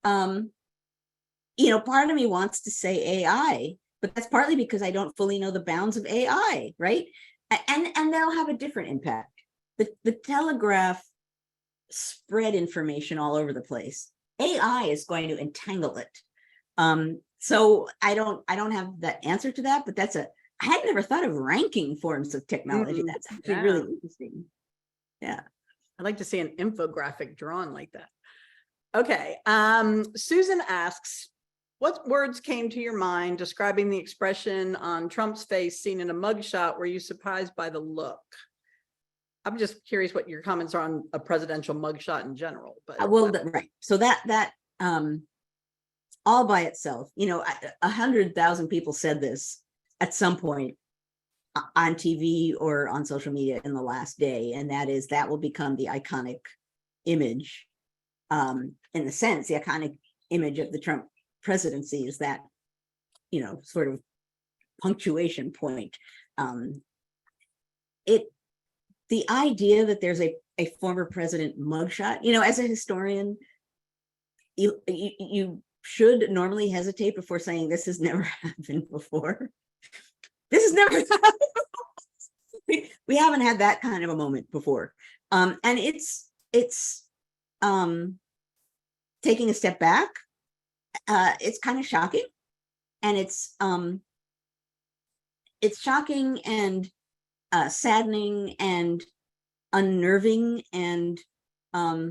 you know, part of me wants to say AI, but that's partly because I don't fully know the bounds of AI, right? And they'll have a different impact. The telegraph spread information all over the place. AI is going to entangle it. So I don't have the answer to that, but I had never thought of ranking forms of technology. That's actually really interesting. Yeah. I'd like to see an infographic drawn like that. Okay. Susan asks, what words came to your mind describing the expression on Trump's face seen in a mugshot? Were you surprised by the look? I'm just curious what your comments are on a presidential mugshot in general. But Well, right. So that all by itself, you know, 100,000 people said this at some point on TV or on social media in the last day, and that will become the iconic image. In the sense, the iconic image of the Trump presidency is that, you know, sort of punctuation point. the idea that there's a former president mugshot, you know, as a historian, you should normally hesitate before saying this has never happened before. This has never happened. We haven't had that kind of a moment before. And it's taking a step back. It's kind of shocking. And it's shocking and saddening and unnerving, and I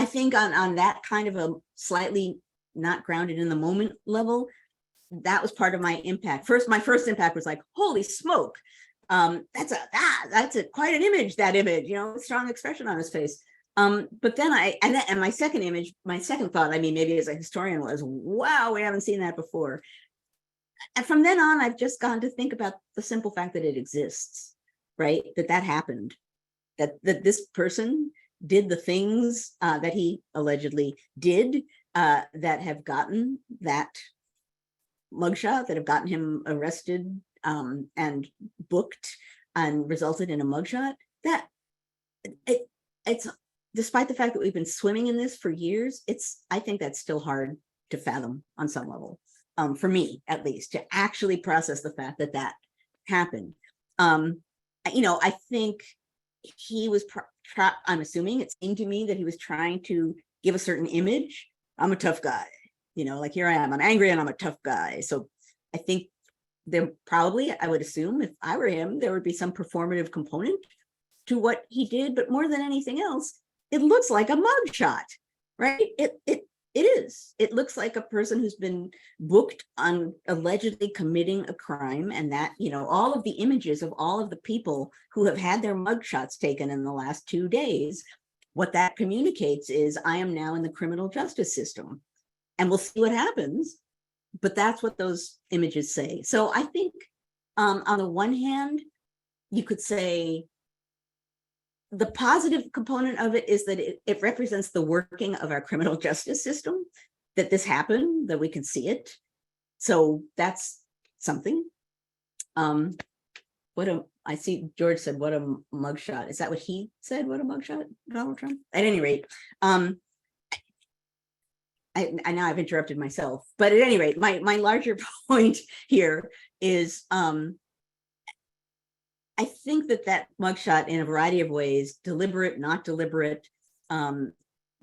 think on that kind of a slightly not grounded in the moment level, that was part of my impact. My first impact was like, holy smoke, that's quite an image. That image, you know, strong expression on his face. But then and my second thought, I mean, maybe as a historian, was, wow, we haven't seen that before. And from then on, I've just gone to think about the simple fact that it exists, right? That happened, that this person did the things that he allegedly did that have gotten that mugshot, that have gotten him arrested and booked and resulted in a mugshot. That it's despite the fact that we've been swimming in this for years, I think that's still hard to fathom on some level. For me, at least, to actually process the fact that happened. You know, I think he was, I'm assuming, it seemed to me that he was trying to give a certain image. I'm a tough guy, you know, like, here I am, I'm angry and I'm a tough guy. So I think there probably, I would assume, if I were him, there would be some performative component to what he did. But more than anything else, it looks like a mugshot, right? It looks like a person who's been booked on allegedly committing a crime, and that, you know, all of the images of all of the people who have had their mugshots taken in the last 2 days, what that communicates is, I am now in the criminal justice system, and we'll see what happens. But that's what those images say. So I think on the one hand, you could say, the positive component of it is that it represents the working of our criminal justice system, that this happened, that we can see it. So that's something. I see George said, what a mugshot. Is that what he said? What a mugshot, Donald Trump? At any rate, I now I've interrupted myself, but at any rate, my larger point here is, I think that mugshot, in a variety of ways, deliberate, not deliberate,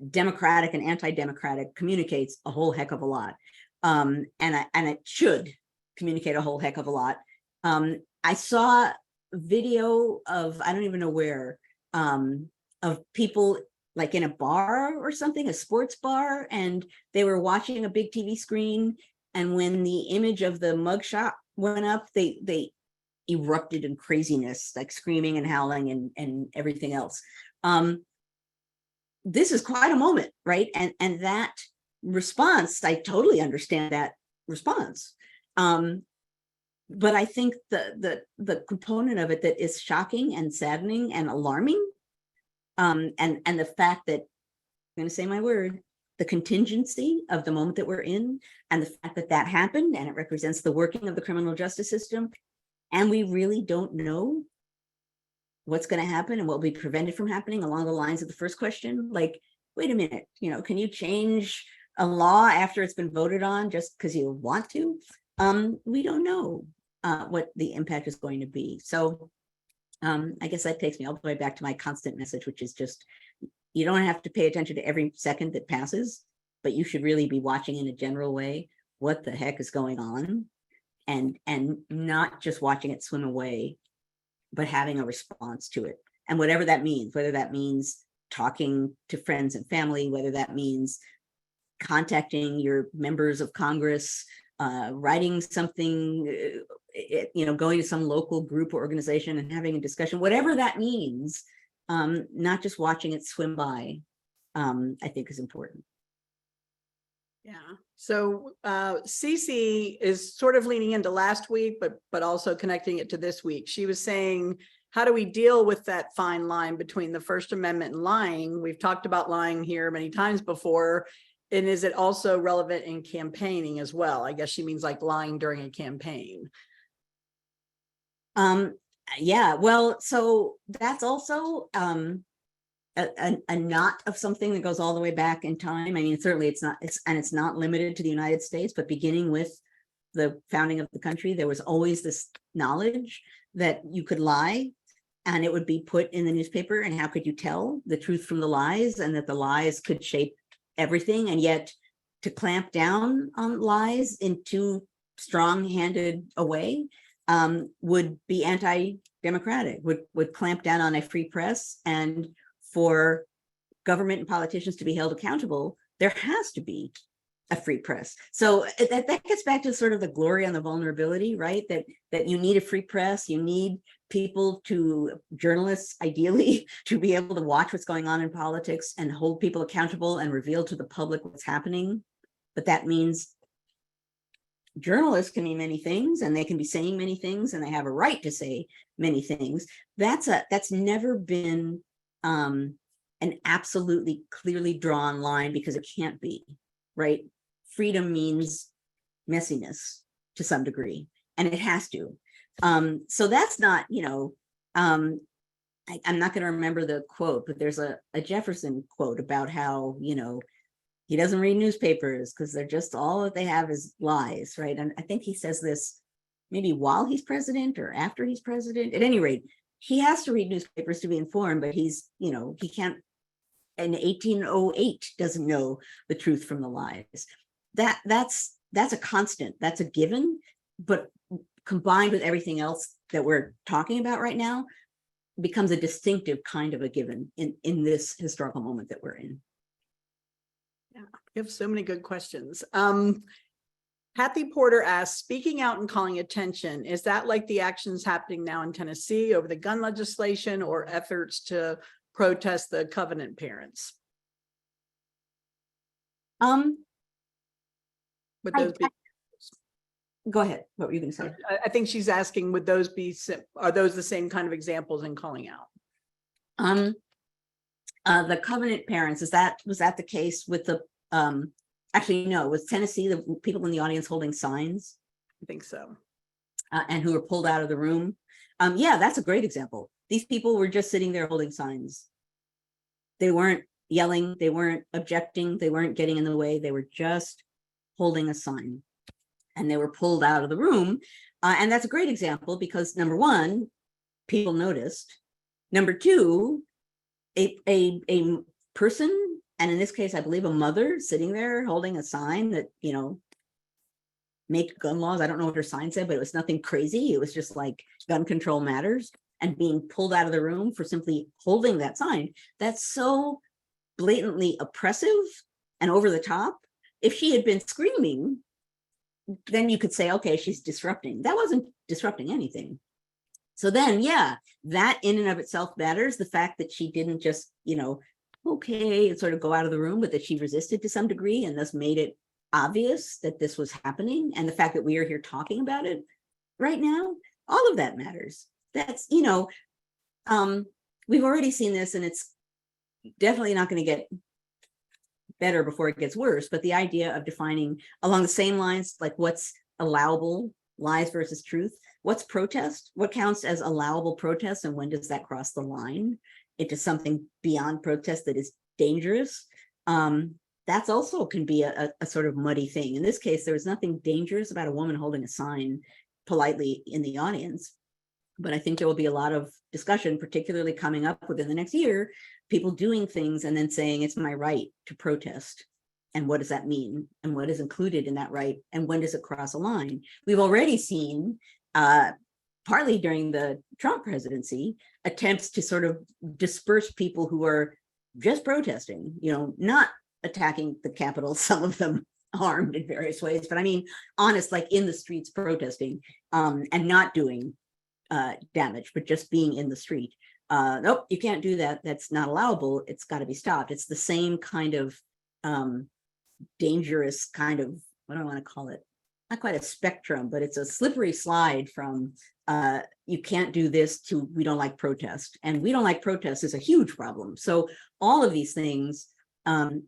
democratic and anti-democratic, communicates a whole heck of a lot. And it should communicate a whole heck of a lot. I saw video of, I don't even know where, of people like in a bar or something, a sports bar, and they were watching a big TV screen. And when the image of the mugshot went up, they erupted in craziness, like screaming and howling and everything else. This is quite a moment, right? And that response, I totally understand that response. But I think the component of it that is shocking and saddening and alarming, and the fact that, I'm going to say my word, the contingency of the moment that we're in, and the fact that happened, and it represents the working of the criminal justice system, and we really don't know what's going to happen and what will be prevented from happening, along the lines of the first question. Like, wait a minute, you know, can you change a law after it's been voted on just because you want to? We don't know what the impact is going to be. So I guess that takes me all the way back to my constant message, which is just, you don't have to pay attention to every second that passes, but you should really be watching in a general way what the heck is going on, and not just watching it swim away, but having a response to it. And whatever that means, whether that means talking to friends and family, whether that means contacting your members of Congress, writing something, you know, going to some local group or organization and having a discussion, whatever that means, not just watching it swim by, I think is important. Yeah. So Cece is sort of leaning into last week, but also connecting it to this week. She was saying, how do we deal with that fine line between the First Amendment and lying? We've talked about lying here many times before. And is it also relevant in campaigning as well? I guess she means like lying during a campaign. Yeah, well, so that's also a knot of something that goes all the way back in time. I mean, certainly it's not limited to the United States, but beginning with the founding of the country, there was always this knowledge that you could lie and it would be put in the newspaper. And how could you tell the truth from the lies, and that the lies could shape everything? And yet to clamp down on lies in too strong-handed a way would be anti-democratic, would clamp down on a free press. And for government and politicians to be held accountable, there has to be a free press. So that gets back to sort of the glory and the vulnerability, right? That you need a free press, you need people journalists ideally, to be able to watch what's going on in politics and hold people accountable and reveal to the public what's happening. But that means journalists can mean many things, and they can be saying many things, and they have a right to say many things. That's never been an absolutely clearly drawn line, because it can't be, right? Freedom means messiness to some degree, and it has to. So that's not, I'm not going to remember the quote, but there's a Jefferson quote about how, he doesn't read newspapers because they're just, all that they have is lies, right? And I think he says this maybe while he's president or after he's president. At any rate, he has to read newspapers to be informed, but he can't, in 1808, doesn't know the truth from the lies. That's a constant, that's a given, but combined with everything else that we're talking about right now, becomes a distinctive kind of a given in this historical moment that we're in. Yeah, you have so many good questions. Kathy Porter asks, speaking out and calling attention, is that like the actions happening now in Tennessee over the gun legislation, or efforts to protest the Covenant parents? Would those be? Go ahead. What were you going to say? I think she's asking, would those be, are those the same kind of examples in calling out? The Covenant parents, was that the case with the, actually, no, was Tennessee, the people in the audience holding signs? I think so. And who were pulled out of the room? Yeah, that's a great example. These people were just sitting there holding signs. They weren't yelling, they weren't objecting, they weren't getting in the way, they were just holding a sign. And they were pulled out of the room. And that's a great example because, number one, people noticed. Number two, a person, and in this case, I believe a mother, sitting there holding a sign that, make gun laws. I don't know what her sign said, but it was nothing crazy. It was just like gun control matters, and being pulled out of the room for simply holding that sign. That's so blatantly oppressive and over the top. If she had been screaming, then you could say, okay, she's disrupting. That wasn't disrupting anything. So then, yeah, that in and of itself matters. The fact that she didn't just, okay, and sort of go out of the room, but that she resisted to some degree and thus made it obvious that this was happening. And the fact that we are here talking about it right now, all of that matters. That's, we've already seen this, and it's definitely not going to get better before it gets worse. But the idea of defining along the same lines, like what's allowable, lies versus truth, what's protest, what counts as allowable protest, and when does that cross the line into something beyond protest that is dangerous? That's also can be a sort of muddy thing. In this case, there was nothing dangerous about a woman holding a sign politely in the audience. But I think there will be a lot of discussion, particularly coming up within the next year, people doing things and then saying it's my right to protest. And what does that mean? And what is included in that right? And when does it cross a line? We've already seen, partly during the Trump presidency, attempts to sort of disperse people who are just protesting, not attacking the Capitol, some of them armed in various ways, but I mean, honest, like in the streets protesting, and not doing damage, but just being in the street. Nope, you can't do that. That's not allowable. It's got to be stopped. It's the same kind of dangerous kind of, what do I want to call it? Not quite a spectrum, but it's a slippery slide from you can't do this to we don't like protest. And we don't like protest is a huge problem. So all of these things, I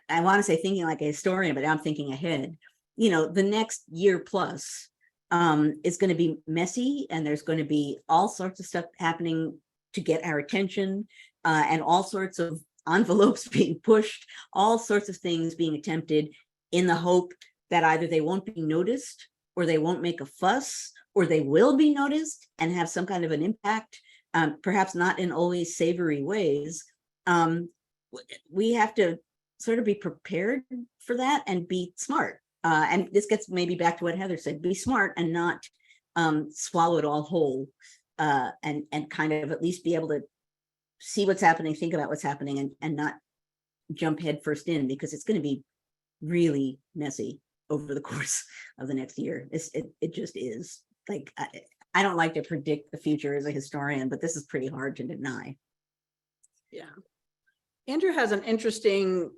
want to say thinking like a historian, but I'm thinking ahead, the next year plus, is going to be messy, and there's going to be all sorts of stuff happening to get our attention, and all sorts of envelopes being pushed, all sorts of things being attempted in the hope that either they won't be noticed, or they won't make a fuss, or they will be noticed and have some kind of an impact, perhaps not in always savory ways. We have to sort of be prepared for that and be smart. And this gets maybe back to what Heather said, be smart and not swallow it all whole, and kind of at least be able to see what's happening, think about what's happening, and not jump head first in, because it's going to be really messy over the course of the next year. It just is. Like, I don't like to predict the future as a historian, but this is pretty hard to deny. Yeah. Andrew has an interesting,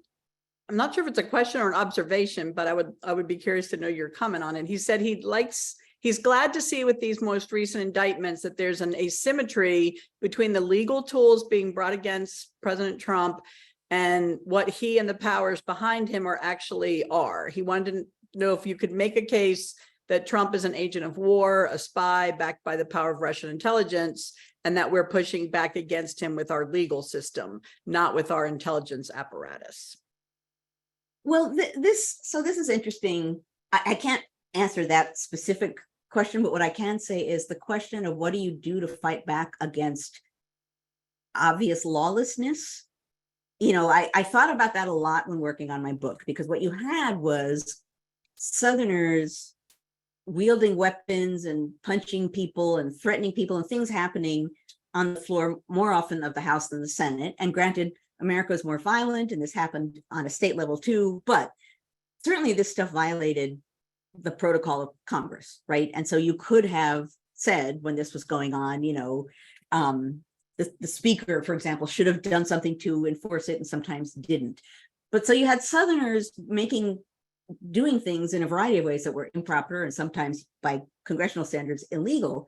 I'm not sure if it's a question or an observation, but I would be curious to know your comment on it. He said he's glad to see with these most recent indictments that there's an asymmetry between the legal tools being brought against President Trump and what he and the powers behind him are. He wanted to know if you could make a case that Trump is an agent of war, a spy backed by the power of Russian intelligence, and that we're pushing back against him with our legal system, not with our intelligence apparatus. Well, this is interesting. I can't answer that specific question, but what I can say is the question of what do you do to fight back against obvious lawlessness. I thought about that a lot when working on my book, because what you had was Southerners wielding weapons and punching people and threatening people, and things happening on the floor more often of the House than the Senate. And granted, America is more violent, and this happened on a state level too, but certainly this stuff violated the protocol of Congress, right? And so you could have said, when this was going on, the speaker, for example, should have done something to enforce it and sometimes didn't. But so you had Southerners doing things in a variety of ways that were improper and sometimes by congressional standards illegal.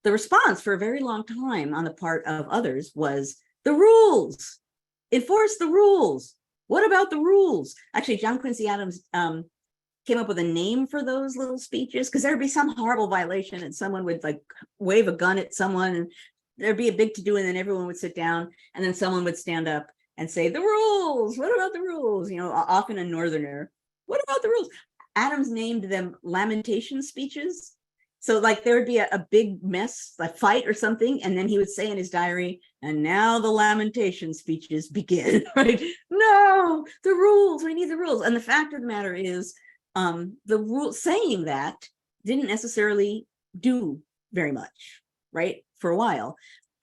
The response for a very long time on the part of others was the rules, enforce the rules. What about the rules? Actually, John Quincy Adams came up with a name for those little speeches, because there'd be some horrible violation and someone would like wave a gun at someone and there'd be a big to do, and then everyone would sit down and then someone would stand up and say, the rules, what about the rules? Often a Northerner, what about the rules? Adams named them lamentation speeches. So like there would be a big mess, a fight or something, and then he would say in his diary, and now the lamentation speeches begin, right? No, the rules, we need the rules. And the fact of the matter is, the rule saying that didn't necessarily do very much, right? For a while.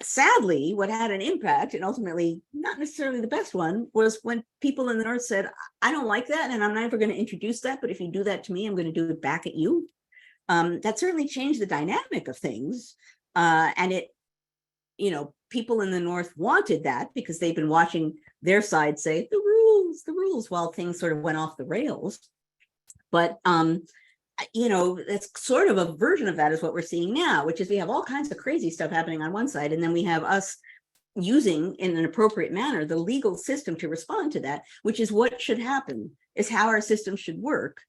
Sadly, what had an impact, and ultimately not necessarily the best one, was when people in the North said, I don't like that, and I'm never going to introduce that, but if you do that to me, I'm going to do it back at you. That certainly changed the dynamic of things. And it, people in the North wanted that because they've been watching their side say, the rules, while things sort of went off the rails. But, it's sort of a version of that is what we're seeing now, which is we have all kinds of crazy stuff happening on one side, and then we have us using in an appropriate manner the legal system to respond to that, which is what should happen, is how our system should work.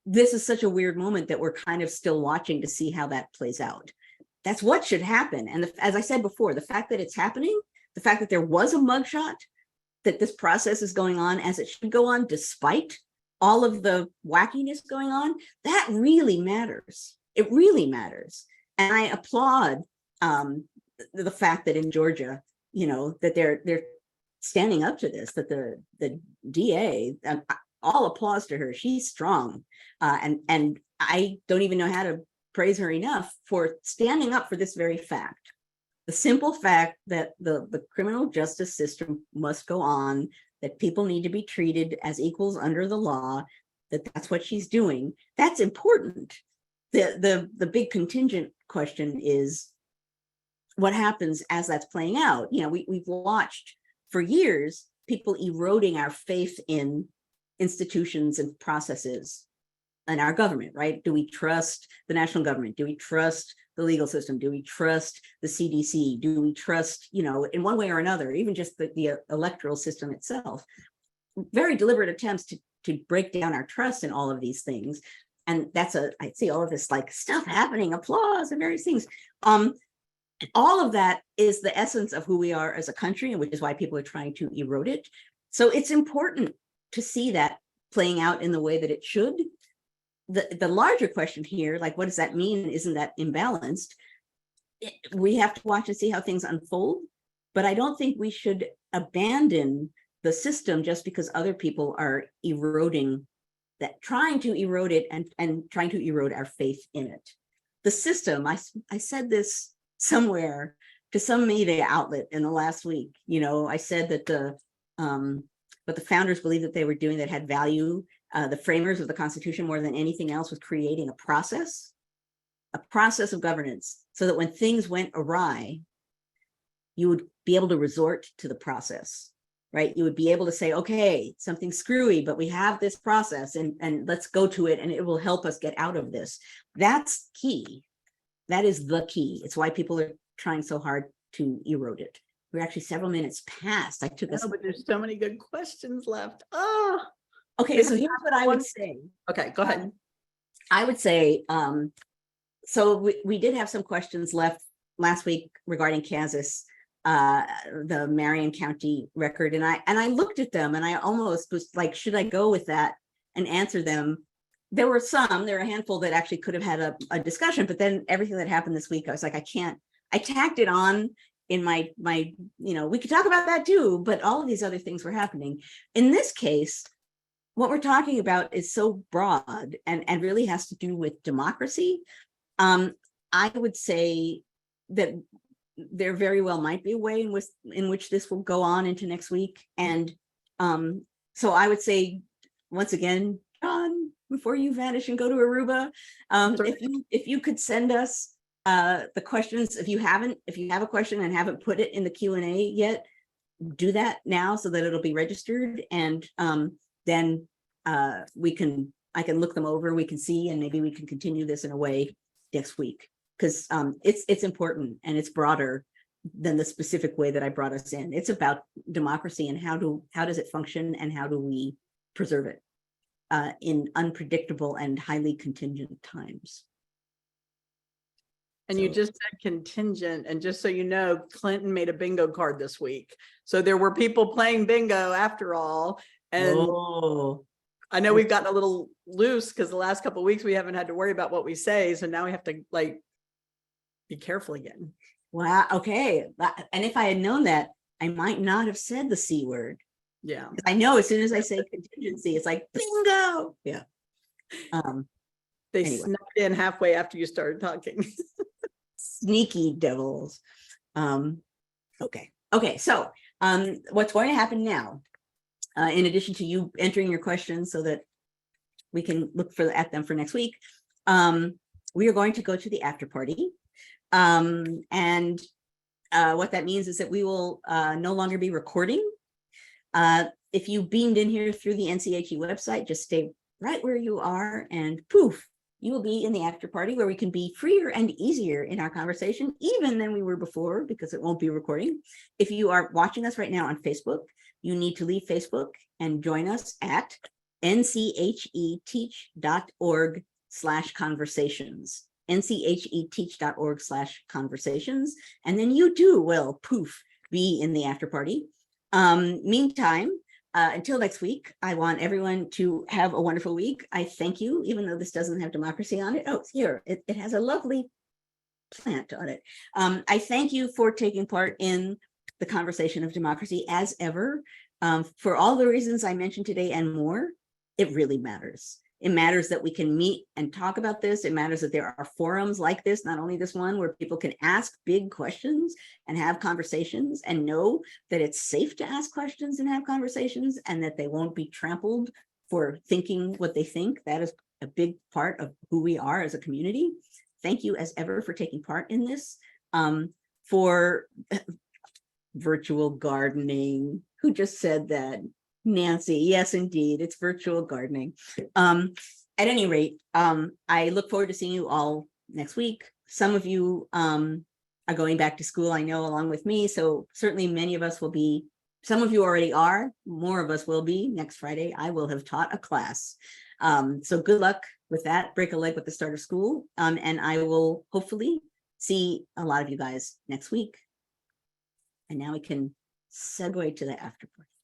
This is such a weird moment that we're kind of still watching to see how that plays out. That's what should happen. And as I said before, the fact that it's happening, the fact that there was a mugshot, that this process is going on as it should go on, despite all of the wackiness going on, that really matters. It really matters. And I applaud the fact that in Georgia, that they're standing up to this, that the DA, all applause to her. She's strong. And I don't even know how to praise her enough for standing up for this very fact. The simple fact that the criminal justice system must go on, that people need to be treated as equals under the law, that's what she's doing. That's important. The big contingent question is what happens as that's playing out. We've watched for years people eroding our faith in institutions and processes in our government, right? Do we trust the national government? Do we trust the legal system? Do we trust the CDC? Do we trust, in one way or another, even just the electoral system itself? Very deliberate attempts to break down our trust in all of these things. And I see all of this like stuff happening, applause and various things. All of that is the essence of who we are as a country, and which is why people are trying to erode it. So it's important to see that playing out in the way that it should. The larger question here, like, what does that mean? Isn't that imbalanced? We have to watch and see how things unfold, but I don't think we should abandon the system just because other people are eroding that, trying to erode it and trying to erode our faith in it. The system, I said this somewhere to some media outlet in the last week, I said that what the founders believed that they were doing that had value, the framers of the Constitution more than anything else, was creating a process of governance, so that when things went awry, you would be able to resort to the process, right? You would be able to say, okay, something's screwy, but we have this process, and let's go to it, and it will help us get out of this. That's key. That is the key. It's why people are trying so hard to erode it. We're actually several minutes past. I took us. No, but there's so many good questions left. Oh, okay. So here's what I would say. Okay, go ahead. I would say, so we did have some questions left last week regarding Kansas, the Marion County record, and I looked at them and I almost was like, should I go with that and answer them? There were a handful that actually could have had a discussion, but then everything that happened this week, I was like, I tacked it on in my, we could talk about that too, but all of these other things were happening. In this case, what we're talking about is so broad and really has to do with democracy. I would say that there very well might be a way in which this will go on into next week. And so I would say, once again, John, before you vanish and go to Aruba, if you could send us the questions, if you have a question and haven't put it in the Q&A yet, do that now so that it'll be registered, and then I can look them over, we can see, and maybe we can continue this in a way next week, because it's important and it's broader than the specific way that I brought us in. It's about democracy and how does it function and how do we preserve it in unpredictable and highly contingent times. And you just said contingent, and just so you know, Clinton made a bingo card this week. So there were people playing bingo after all. And I know we've gotten a little loose because the last couple of weeks we haven't had to worry about what we say. So now we have to be careful again. Wow. Okay. And if I had known that, I might not have said the C word. Yeah. I know as soon as I say contingency, it's like bingo. Yeah. They anyway. snuck in halfway after you started talking. Sneaky devils. Okay. So what's going to happen now, in addition to you entering your questions so that we can look at them for next week, we are going to go to the after party. And what that means is that we will no longer be recording. If you beamed in here through the NCHE website, just stay right where you are, and poof, you will be in the after party, where we can be freer and easier in our conversation, even than we were before, because it won't be recording. If you are watching us right now on Facebook, you need to leave Facebook and join us at ncheteach.org/conversations. ncheteach.org/conversations. And then you too will, poof, be in the after party. Meantime, until next week, I want everyone to have a wonderful week. I thank you, even though this doesn't have democracy on it. Oh, it's here. It has a lovely plant on it. I thank you for taking part in the conversation of democracy as ever. For all the reasons I mentioned today and more, it really matters. It matters that we can meet and talk about this. It matters that there are forums like this, not only this one, where people can ask big questions and have conversations and know that it's safe to ask questions and have conversations, and that they won't be trampled for thinking what they think. That is a big part of who we are as a community. Thank you as ever for taking part in this. For virtual gardening, who just said that? Nancy, yes, indeed, it's virtual gardening. At any rate, I look forward to seeing you all next week. Some of you are going back to school, I know, along with me. So certainly many of us will be some of you already are, more of us will be. Next Friday, I will have taught a class. So good luck with that. Break a leg with the start of school. And I will hopefully see a lot of you guys next week. And now we can segue to the after party.